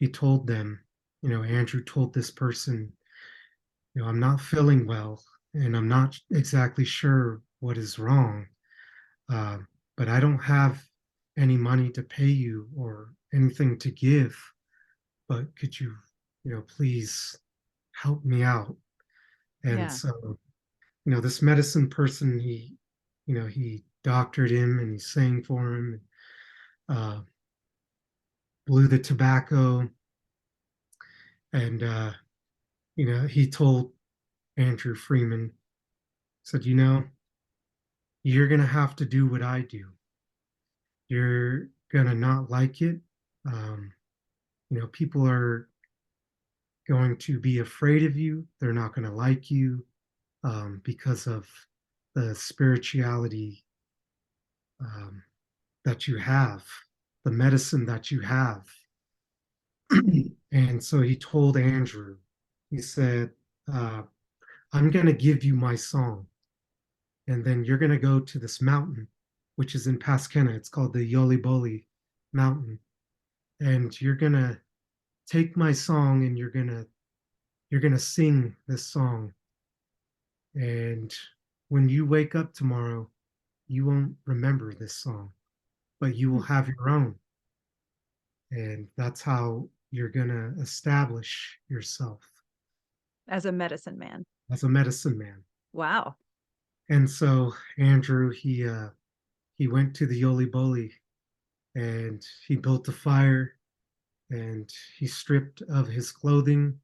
told them, Andrew told this person, I'm not feeling well, and I'm not exactly sure what is wrong, uh, but I don't have any money to pay you or anything to give, but could you, please help me out? And Yeah. so, this medicine person, he doctored him and he sang for him, uh, blew the tobacco, and, he told Andrew Freeman, said, you're going to have to do what I do. You're going to not like it. Um, people are going to be afraid of you. They're not going to like you because of the spirituality um, that you have, the medicine that you have. And so he told Andrew, he said, uh, I'm going to give you my song, and then you're going to go to this mountain, which is in Paskenta. It's called the Yoli Mountain. And you're going to take my song and you're going to sing this song. And when you wake up tomorrow, you won't remember this song, but you will Hmm. have your own. And that's how you're going to establish yourself As a medicine man. as a medicine man. Wow. And so Andrew, he went to the Yoli Boli and he built a fire and he stripped of his clothing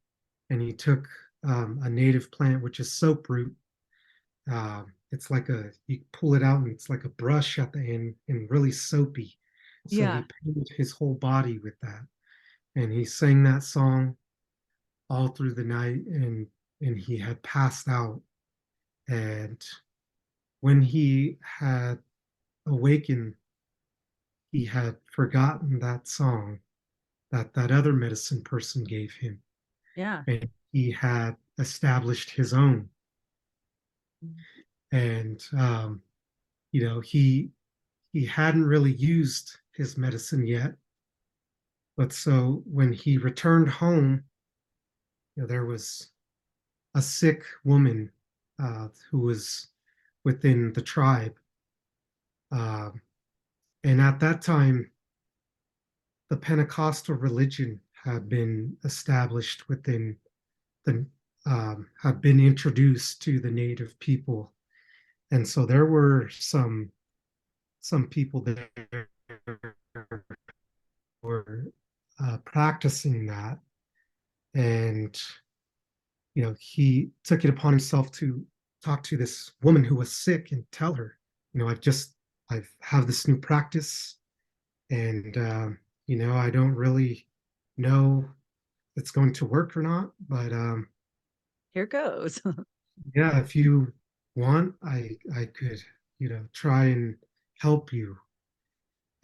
and he took a native plant, which is soap root. It's like you pull it out and it's like a brush at the end and really soapy. So he Yeah. painted his whole body with that. And he sang that song all through the night, and he had passed out. And when he had awakened, he had forgotten that song that other medicine person gave him. Yeah. And he had established his own. And he hadn't really used his medicine yet. But so when he returned home, there was a sick woman who was within the tribe. Uh, and at that time, the Pentecostal religion had been established within the, had been introduced to the native people. And so there were some people there were practicing that. And he took it upon himself to talk to this woman who was sick and tell her, I've have this new practice, and I don't really know if it's going to work or not, but Here goes. yeah, if you want, I could try and help you.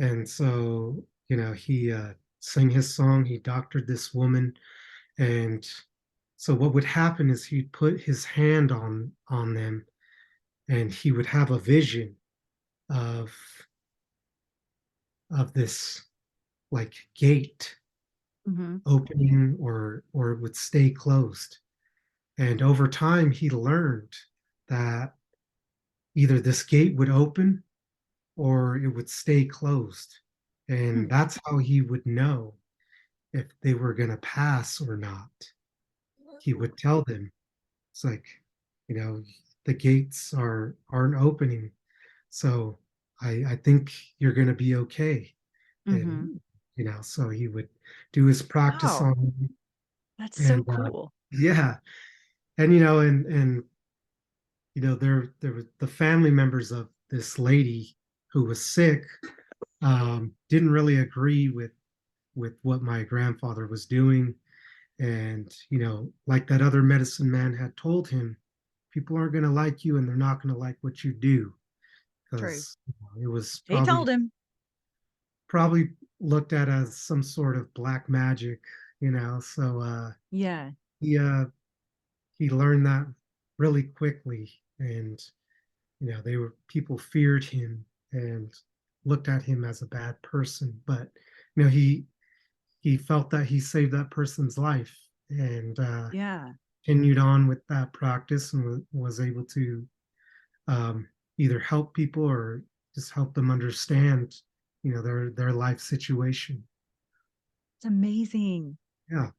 And so he sang his song. He doctored this woman, and so what would happen is he'd put his hand on them, and he would have a vision of this like gate Hmm. opening or it would stay closed. And over time he learned that either this gate would open or it would stay closed. And that's how he would know if they were going to pass or not. He would tell them, it's like, you know, the gates aren't opening. So I think you're going to be okay. Hmm. And, so he would do his practice Wow. on them. That's so And cool. yeah, and there were the family members of this lady who was sick, didn't really agree with what my grandfather was doing. And, like that other medicine man had told him, people aren't going to like you and they're not going to like what you do, True. because it was He told him. probably looked at as some sort of black magic, so Yeah. he uh he learned that really quickly. And they were people feared him and looked at him as a bad person. But he felt that he saved that person's life, and Yeah. continued on with that practice, and was able to either help people or just help them understand their life situation. It's amazing. Yeah.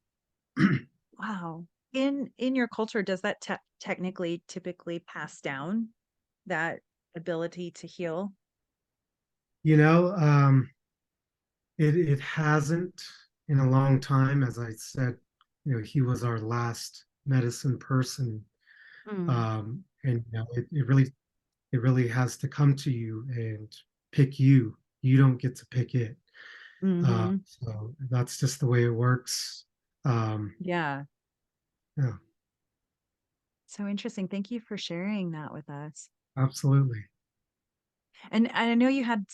Wow. In your culture, does that technically typically pass down, that ability to heal? you know um it hasn't in a long time. As I said, he was our last medicine person. Mm. And it really has to come to you and pick you. You don't get to pick it. Mm-hmm. So that's just the way it works. Um, Yeah. yeah, So interesting. Thank you for sharing that with us. absolutely. And I know you had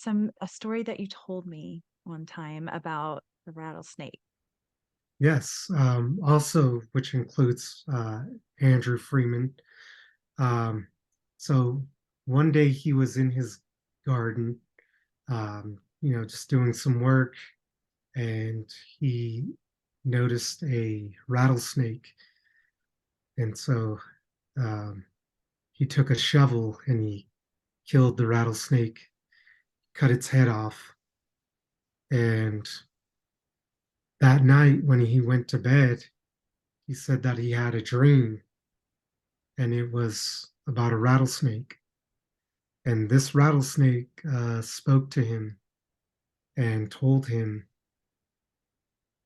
a story that you told me one time about the rattlesnake. Yes. Also, which includes Andrew Freeman. Um, so one day he was in his garden, just doing some work, and he noticed a rattlesnake. And so um, he took a shovel and he killed the rattlesnake, cut its head off. And that night, when he went to bed, he said that he had a dream, and it was about a rattlesnake. And this rattlesnake spoke to him and told him,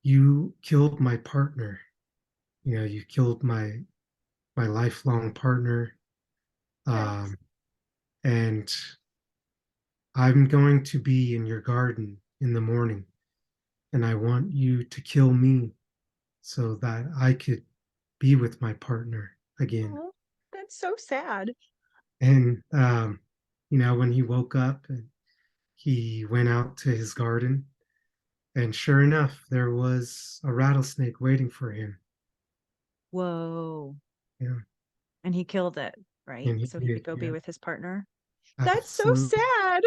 "You killed my partner. You killed my lifelong partner. Yes. Um, and I'm going to be in your garden in the morning, and I want you to kill me so that I could be with my partner again." Oh, that's so sad. And when he woke up, and he went out to his garden, and sure enough, there was a rattlesnake waiting for him. Whoa. Yeah, And he killed it, right? and he So he could did. go be Yeah, with his partner. That's so absolutely. sad.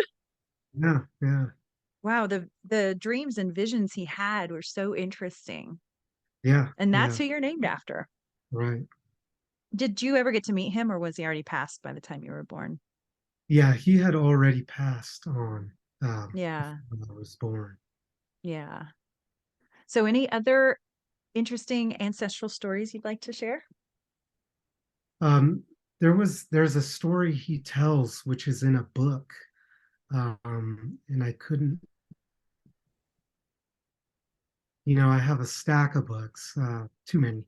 Yeah, yeah, Wow, the dreams and visions he had were so interesting. yeah, And that's yeah. who you're named after. Right. Did you ever get to meet him or was he already passed by the time you were born? Yeah, he had already passed on Yeah. before I was born. Yeah. So any other interesting ancestral stories you'd like to share? Um, there's a story he tells which is in a book, and I couldn't. I have a stack of books, too many,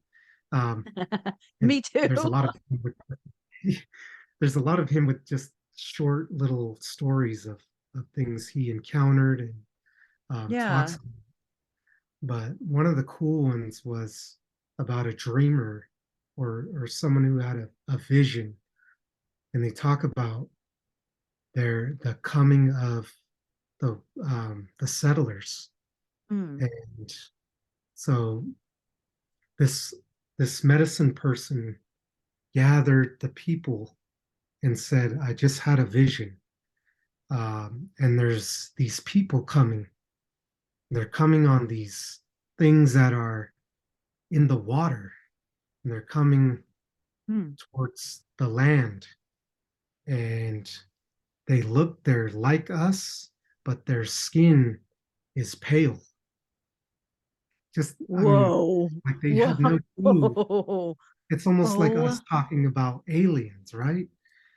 um, and Me too. there's a lot of him with, there's a lot of him with just short little stories of things he encountered and Yeah. talks. But one of the cool ones was about a dreamer, or someone who had a vision, and they talk about the coming of the settlers. Mm, And so this this medicine person gathered the people and said, "I just had a vision, and there's these people coming. They're coming on these things that are in the water, and they're coming mm. towards the land, and they're like us, but their skin is pale. Just, I mean, Whoa. like they had no clue. Whoa. It's almost like Oh, us talking about aliens, right?"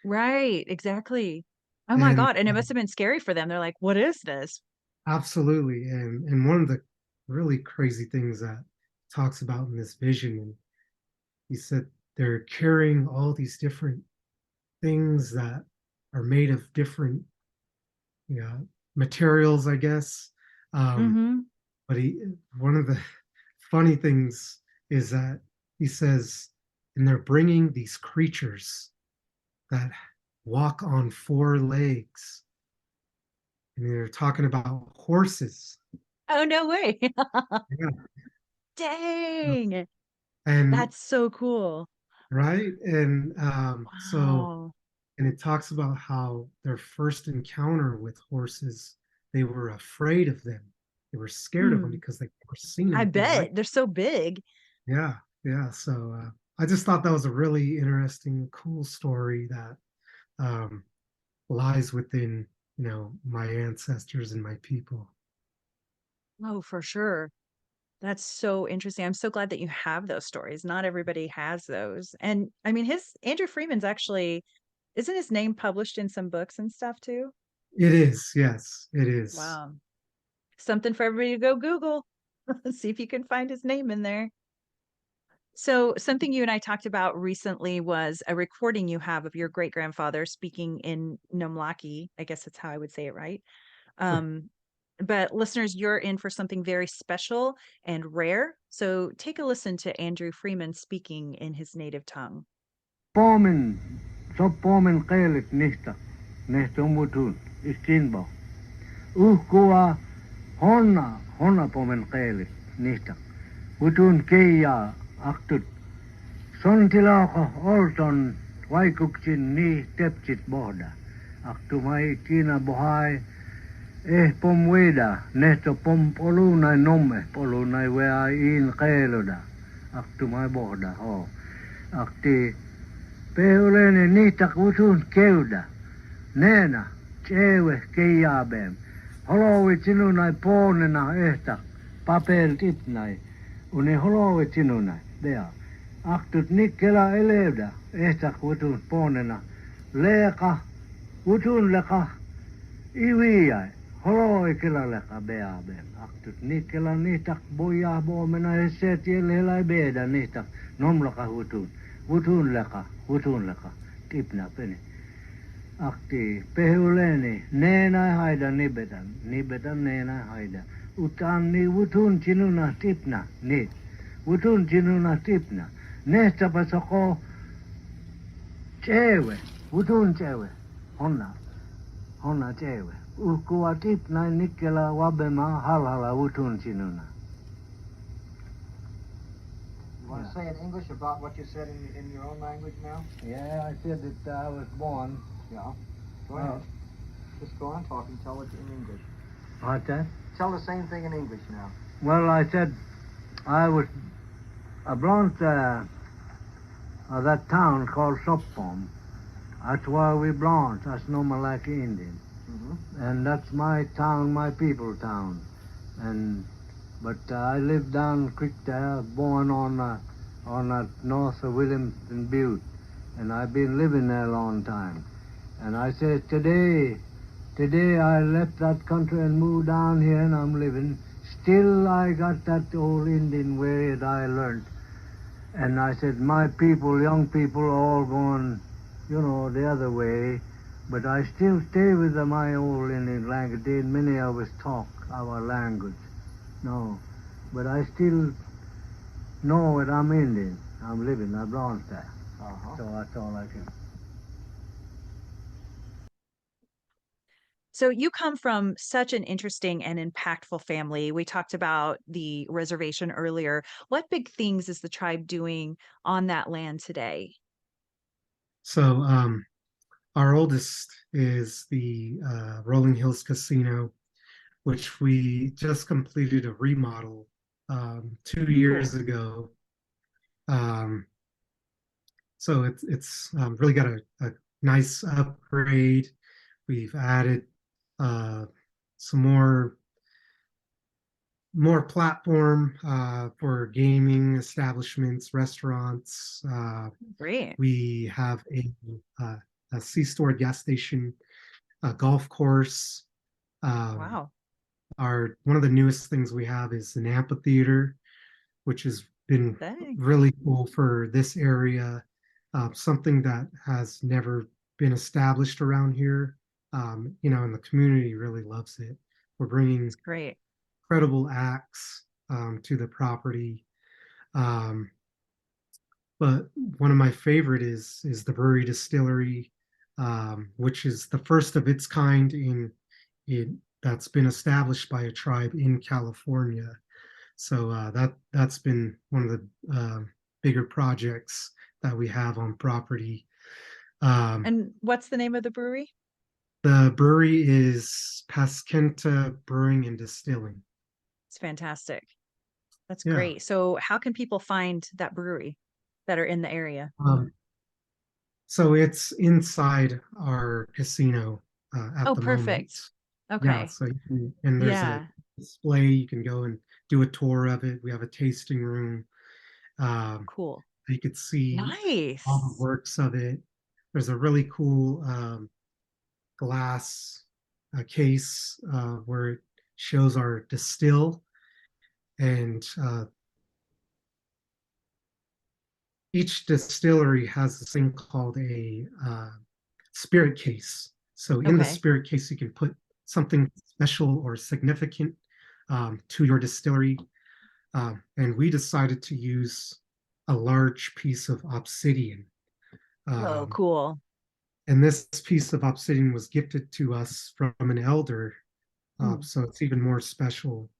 right. Exactly. Oh my And God. And it must have been scary for them. They're like, what is this? absolutely. And one of the really crazy things that talks about in this vision, and he said they're carrying all these different things that are made of different, materials, I guess. Um, Mm-hmm. but one of the funny things is that he says, and they're bringing these creatures that walk on four legs. And they're talking about horses. Oh, no way. Yeah. Dang. And That's so cool. right. And Wow. and it talks about how their first encounter with horses, they were afraid of them. They were scared of them Hmm. because they never seen I anything like. bet they're so big. Yeah, yeah. So I just thought that was a really interesting, cool story that um, lies within, my ancestors and my people. Oh, for sure. That's so interesting. I'm so glad that you have those stories. Not everybody has those. And I mean, his Andrew Freeman's actually, isn't his name published in some books and stuff too? It is, yes, it is. Wow. Something for everybody to go Google. See if you can find his name in there. So, something you and I talked about recently was a recording you have of your great grandfather speaking in Nomlaki. I guess that's how I would say it, right? Um, but listeners, you're in for something very special and rare. So, take a listen to Andrew Freeman speaking in his native tongue. Pomen, so pomen keelit niistä, niistä mutun, istinbo. Uhkua honna pomen keelit niistä. Mutun keijaa aktut. Sontilauko olton vaikuksin ni tepsit bohda. Aktumai kiina bohai pom weda, nehto pom polunai nomme, polunai wea in keeloda. Aktumai bohda ho. Akti Peulene niitä kutsun keudä. Neena, tsewe keijabem. Holovit sinunai poonena ehtä. Papel tipnai. Uni holovit sinunai. Dea. Aktut nikkela eleudä. Ehtä kutsun poonena. Leeka. Kutsun leka. Iviai. Holoikela leka beabem. Aktut nikkela niitä boja boomena. Hesse tielle helai beedä niitä. Nomlaka hutun. Hutun leka, tipna peni. Akti, pehuleni, neenai haida nibetan neenai haida. Utanni hutun sinuna tipna, ni. Hutun sinuna tipna. Nehtapa soko tsewe, hutun tsewe, honna tsewe. Uhkua tipna nikkela wabema halhala hutun sinuna. You want to say in English about what you said in your own language now? Yeah, I said that I was born. Yeah. Go ahead. Just go on talking. Tell it in English. What's that? Tell the same thing in English now. Well, I said I was born that town called Soppom. That's where we belong. That's Nomlaki Indians. Mm-hmm. And that's my town, my people town. But I lived down creek there, born on that north of Williamson Butte. And I've been living there a long time. And I said, today I left that country and moved down here and I'm living. Still I got that old Indian way that I learned. And I said, my people, young people, all going, the other way. But I still stay with my old Indian language. Many of us talk our language. No, but I still know that I'm Indian. I'm living, I belong there. Uh-huh. So that's all I can. So, you come from such an interesting and impactful family. We talked about the reservation earlier. What big things is the tribe doing on that land today? So our oldest is the Rolling Hills Casino, which we just completed a remodel 2 years ago. So it's really got a nice upgrade. We've added some more platform for gaming establishments, restaurants. Great. We have a C-store gas station, a golf course. Um, Wow. one of the newest things we have is an amphitheater, which is been Dang. really cool for this area. Something that has never been established around here. And the community really loves it. We're bringing It's great. credible acts to the property. Um, but one of my favorite is the Brewery Distillery, which is the first of its kind in that's been established by a tribe in California. So that's been one of the bigger projects that we have on property. Um, And what's the name of the brewery? the brewery is Paskenta Brewing and Distilling. It's fantastic. That's Yeah. great. So how can people find that brewery that are in the area? Um, so it's inside our casino at Oh, the moment. perfect. Yeah. Okay. So and there's a Yeah. display. You can go and do a tour of it. We have a tasting room. Um, Cool. you could see all the Nice. works of it. There's a really cool glass case where it shows our distill, and each distillery has this thing called a spirit case. So in the Okay. spirit case, you can put something special or significant to your distillery. And we decided to use a large piece of obsidian. Oh, Um, cool. and this piece of obsidian was gifted to us from an elder. Mm. So it's even more special.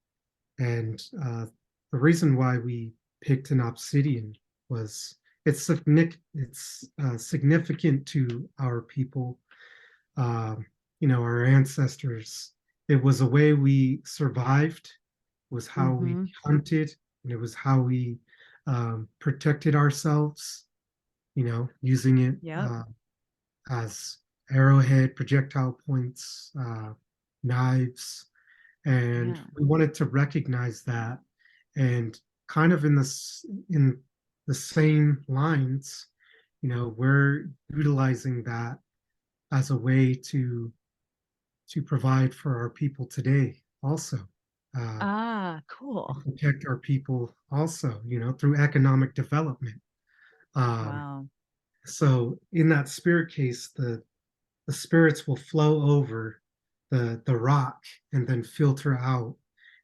And the reason why we picked an obsidian was it's significant to our people, um, our ancestors. It was a way we survived, was how we Mm-hmm. hunted, and it was how we protected ourselves, using it Yep. as arrowhead, projectile points, knives. And Yeah. we wanted to recognize that, and kind of in the same lines, we're utilizing that as a way to provide for our people today also, uh, Ah, cool. protect our people also, through economic development. um, Wow. so in that spirit case, the spirits will flow over the rock and then filter out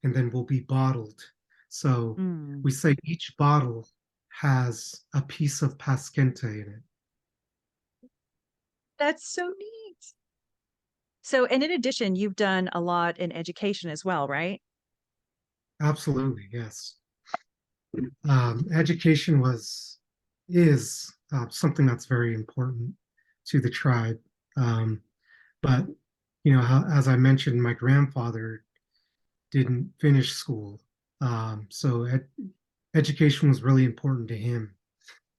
and then will be bottled. So Mm. we say each bottle has a piece of Paskenta in it. That's so neat. So, and in addition, you've done a lot in education as well, right? Absolutely, yes. Education is something that's very important to the tribe. Um, but as I mentioned, my grandfather didn't finish school, so education was really important to him.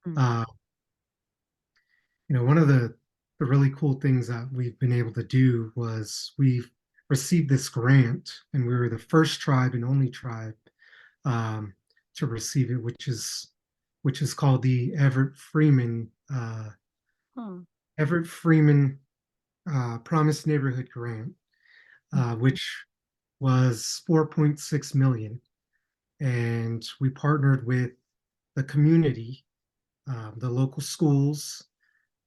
Mm. Uh, one of the really cool things that we've been able to do was we've received this grant, and we were the first tribe and only tribe um, to receive it, which is called the Huh. Everett Freeman Promised Neighborhood Grant, Mm. which was 4.6 million, and we partnered with the community, the local schools,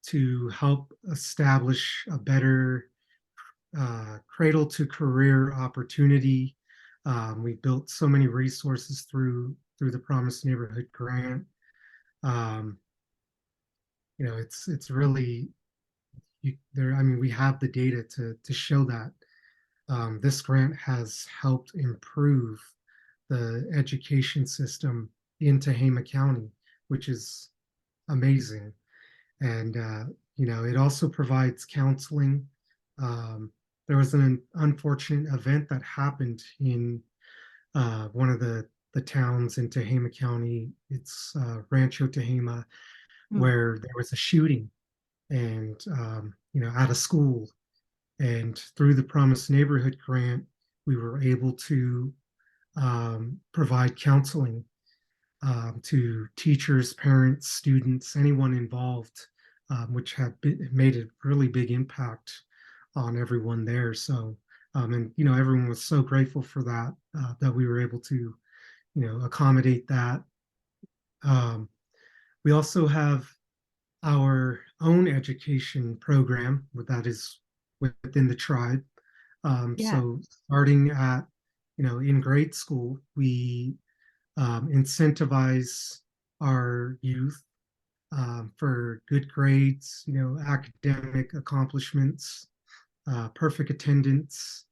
to help establish a better cradle to career opportunity. We built so many resources through the Promised Neighborhood Grant. Um, it's really there. I mean, we have the data to show that this grant has helped improve the education system in Tehama County, which is amazing. And it also provides counseling. Um, there was an unfortunate event that happened in one of the towns in Tehama County. It's Rancho Tehama, Mm. where there was a shooting, and at a school. And through the Promised Neighborhood Grant, we were able to provide counseling to teachers, parents, students, anyone involved, which made a really big impact on everyone there. So, and everyone was so grateful for that, that we were able to, accommodate that. Um, we also have our own education program that is within the tribe. Yeah. So starting at, in grade school, we incentivize our youth for good grades, academic accomplishments, perfect attendance,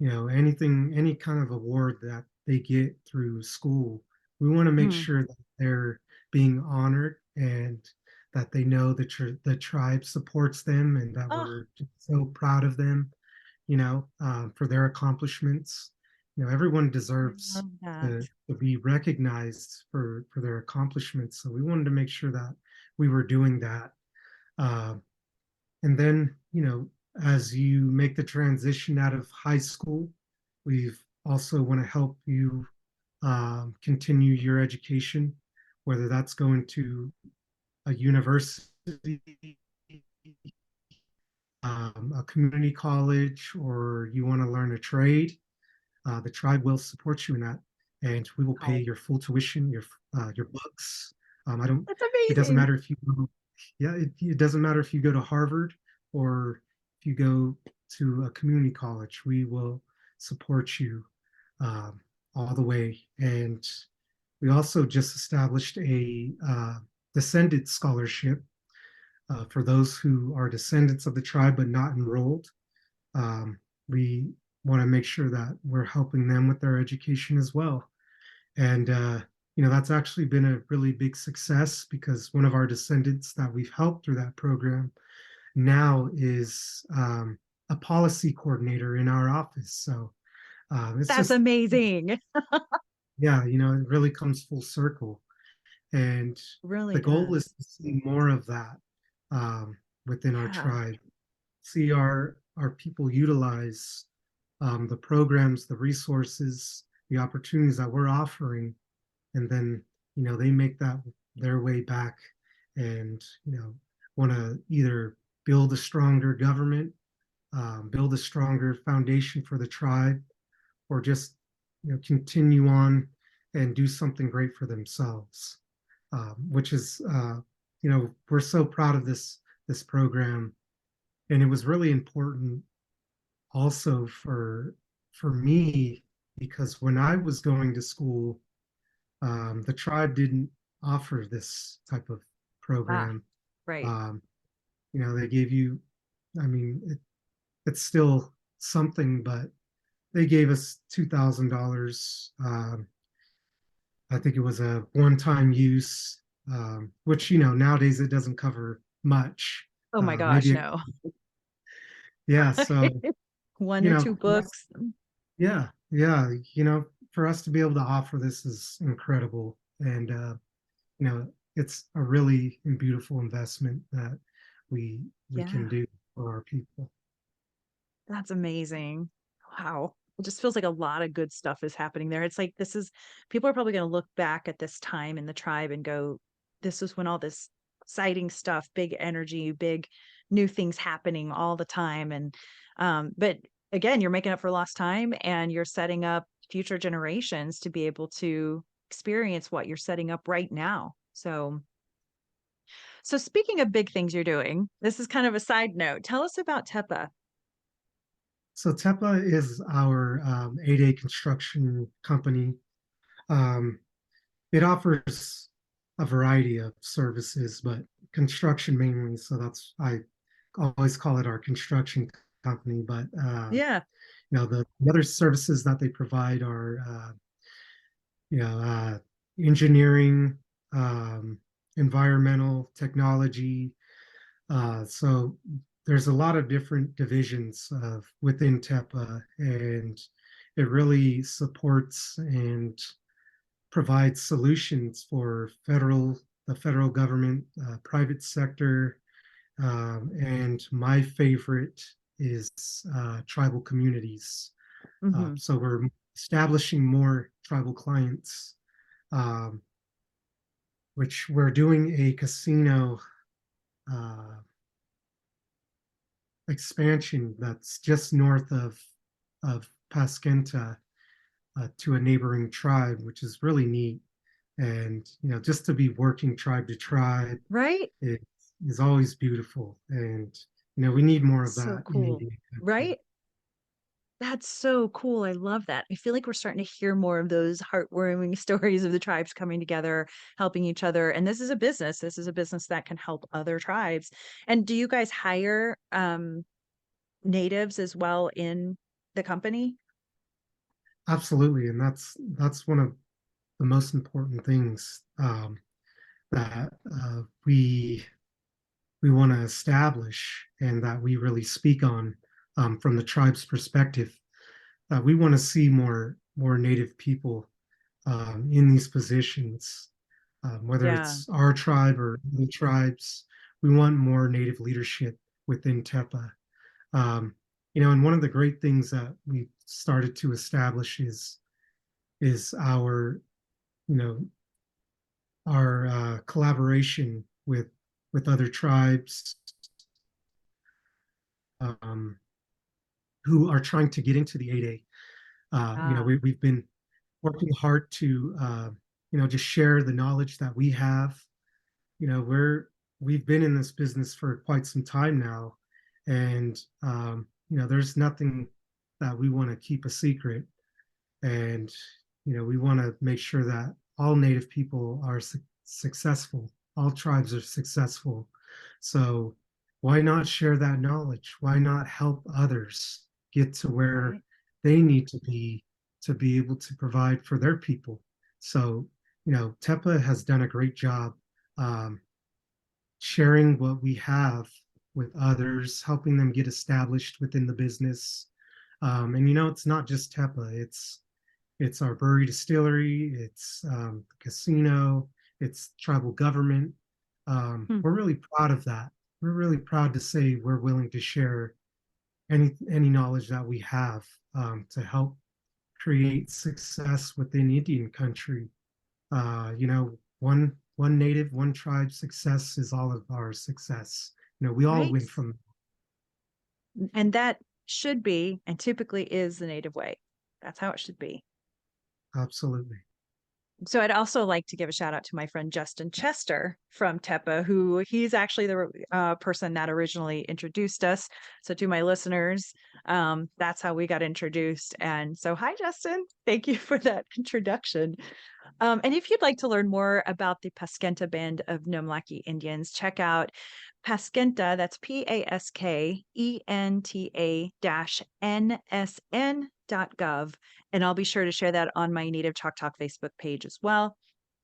anything, any kind of award that they get through school. We want to make Mm. sure that they're being honored and that they know that the tribe supports them and that Oh, we're just so proud of them, for their accomplishments. Everyone I deserves love that. to be recognized for their accomplishments. So we wanted to make sure that we were doing that. Uh, and then, as you make the transition out of high school, we've also want to help you continue your education, whether that's going to a university, a community college, or you want to learn a trade. The tribe will support you in that, and we will pay Wow. your full tuition, your books. I don't. That's It doesn't amazing. matter if you go, yeah. It doesn't matter if you go to Harvard or if you go to a community college. We will support you um, all the way. And we also just established a descendant scholarship for those who are descendants of the tribe but not enrolled. We want to make sure that we're helping them with their education as well. And, that's actually been a really big success because one of our descendants that we've helped through that program now is a policy coordinator in our office. So it's That's just, amazing. yeah, it really comes full circle. And Really the goal is does. to see more of that within our Yeah. tribe, see our people utilize the programs, the resources, the opportunities that we're offering, and then they make that their way back, and want to either build a stronger government, build a stronger foundation for the tribe, or just continue on and do something great for themselves, which is we're so proud of this program, and it was really important also for me because when I was going to school, the tribe didn't offer this type of Ah, program. right. Um, they gave you, I mean, it's still something, but they gave us $2,000. I think it was a one-time use, which nowadays it doesn't cover much. Oh my gosh, Maybe, no. yeah. So One you or know, two for us, books. yeah, yeah. For us to be able to offer this is incredible, and it's a really beautiful investment that we Yeah, can do for our people. that's amazing. Wow. It just feels like a lot of good stuff is happening there. It's like this is people are probably going to look back at this time in the tribe and go, this is when all this exciting stuff, big energy, big new things happening all the time. And but again, you're making up for lost time and you're setting up future generations to be able to experience what you're setting up right now. So speaking of big things you're doing, this is kind of a side note. Tell us about Tepa. So Tepa is our 8A construction company. Um, it offers a variety of services, but construction mainly. So that's I always call it our construction company. But Yeah. the other services that they provide are you know, uh, engineering, um, environmental technology. So there's a lot of different divisions of within TEPA, and it really supports and provides solutions for the federal government, private sector, and my favorite is tribal communities. Hmm. So we're establishing more tribal clients, um, which we're doing a casino uh, expansion that's just north of Paskenta to a neighboring tribe, which is really neat. And, just to be working tribe to tribe Right? is always beautiful. And, we need more of So that in cool. Indian country. Right? That's so cool. I love that. I feel like we're starting to hear more of those heartwarming stories of the tribes coming together, helping each other. And this is a business. This is a business that can help other tribes. And do you guys hire natives as well in the company? Absolutely. And that's one of the most important things that we want to establish and that we really speak on from the tribe's perspective. We want to see more Native people in these positions, whether Yeah. it's our tribe or other tribes. We want more Native leadership within Tepa. Um, and one of the great things that we started to establish is you know, our collaboration with other tribes um, who are trying to get into the 8A. Ah, We've been working hard to just share the knowledge that we have. We've been in this business for quite some time now, and there's nothing that we want to keep a secret. And we want to make sure that all Native people are successful, all tribes are successful. So why not share that knowledge? Why not help others get to where right. they need to be able to provide for their people? So Tepa has done a great job um, sharing what we have with others, helping them get established within the business. And it's not just Tepa; it's our brewery distillery, it's casino, it's tribal government. Hmm. We're really proud of that. We're really proud to say we're willing to share any knowledge that we have to help create success within Indian country. One native, one tribe success is all of our success. We all Right. win from. And that should be, and typically is, the native way. That's how it should be. Absolutely. So I'd also like to give a shout out to my friend Justin Chester from Tepa, who he's actually the person that originally introduced us. So to my listeners, that's how we got introduced. And so, hi, Justin. Thank you for that introduction. And if you'd like to learn more about the Paskenta Band of Nomlaki Indians, check out Paskenta, that's PASKENTA-NSN.gov. And I'll be sure to share that on my Native Chalk Talk Facebook page as well.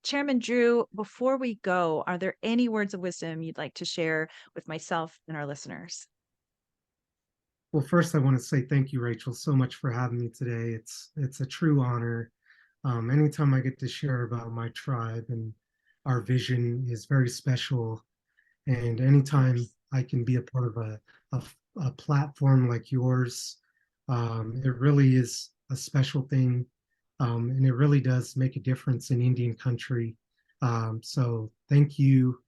Chairman Drew, before we go, are there any words of wisdom you'd like to share with myself and our listeners? Well, first, I want to say thank you, Rachel, so much for having me today. It's a true honor. Anytime I get to share about my tribe and our vision is very special. And anytime I can be a part of a, a platform like yours, it really is a special thing. And it really does make a difference in Indian country. So thank you.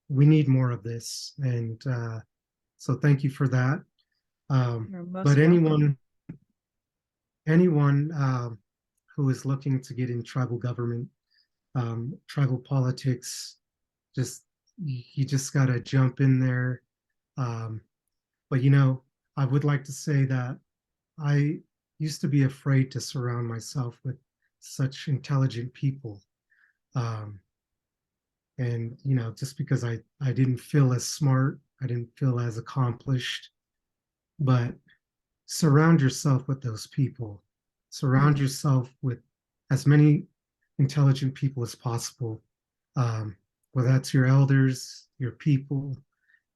We need more of this. And so thank you for that. You're But most welcome. anyone who is looking to get in tribal government, tribal politics, just you just got to jump in there. Um, but I would like to say that I used to be afraid to surround myself with such intelligent people. Um, and just because I didn't feel as smart, I didn't feel as accomplished, but surround yourself with those people. Surround yourself with as many intelligent people as possible. Um, whether that's your elders, your people,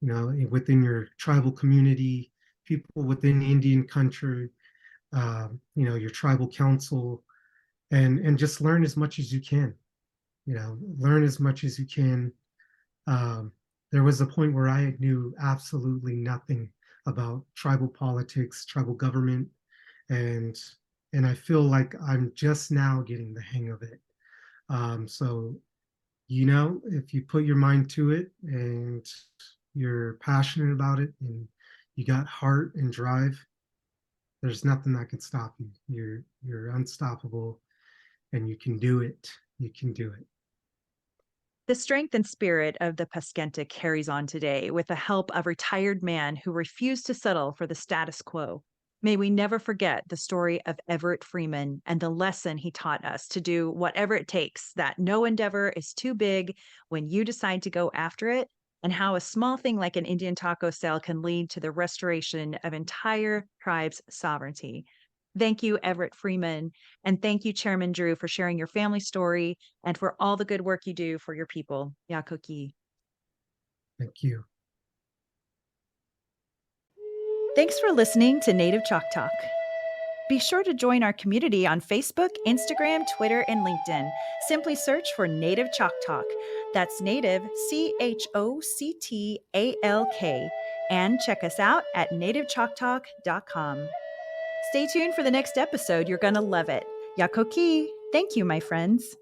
within your tribal community, people within Indian country, your tribal council, and just learn as much as you can. Learn as much as you can. Um, there was a point where I knew absolutely nothing about tribal politics, tribal government, and and I feel like I'm just now getting the hang of it. So if you put your mind to it and you're passionate about it and you got heart and drive, there's nothing that can stop you. You're unstoppable. and you can do it. You can do it. The strength and spirit of the Paskenta carries on today with the help of a retired man who refused to settle for the status quo. May we never forget the story of Everett Freeman and the lesson he taught us to do whatever it takes, that no endeavor is too big when you decide to go after it, and how a small thing like an Indian taco sale can lead to the restoration of entire tribes' sovereignty. Thank you, Everett Freeman. And thank you, Chairman Drew, for sharing your family story and for all the good work you do for your people. Yakoki. Thank you. Thanks for listening to Native Chalk Talk. Be sure to join our community on Facebook, Instagram, Twitter, and LinkedIn. Simply search for Native Chalk Talk. That's Native, CHOCTALK. And check us out at nativechalktalk.com. Stay tuned for the next episode. You're going to love it. Yakoki. Thank you, my friends.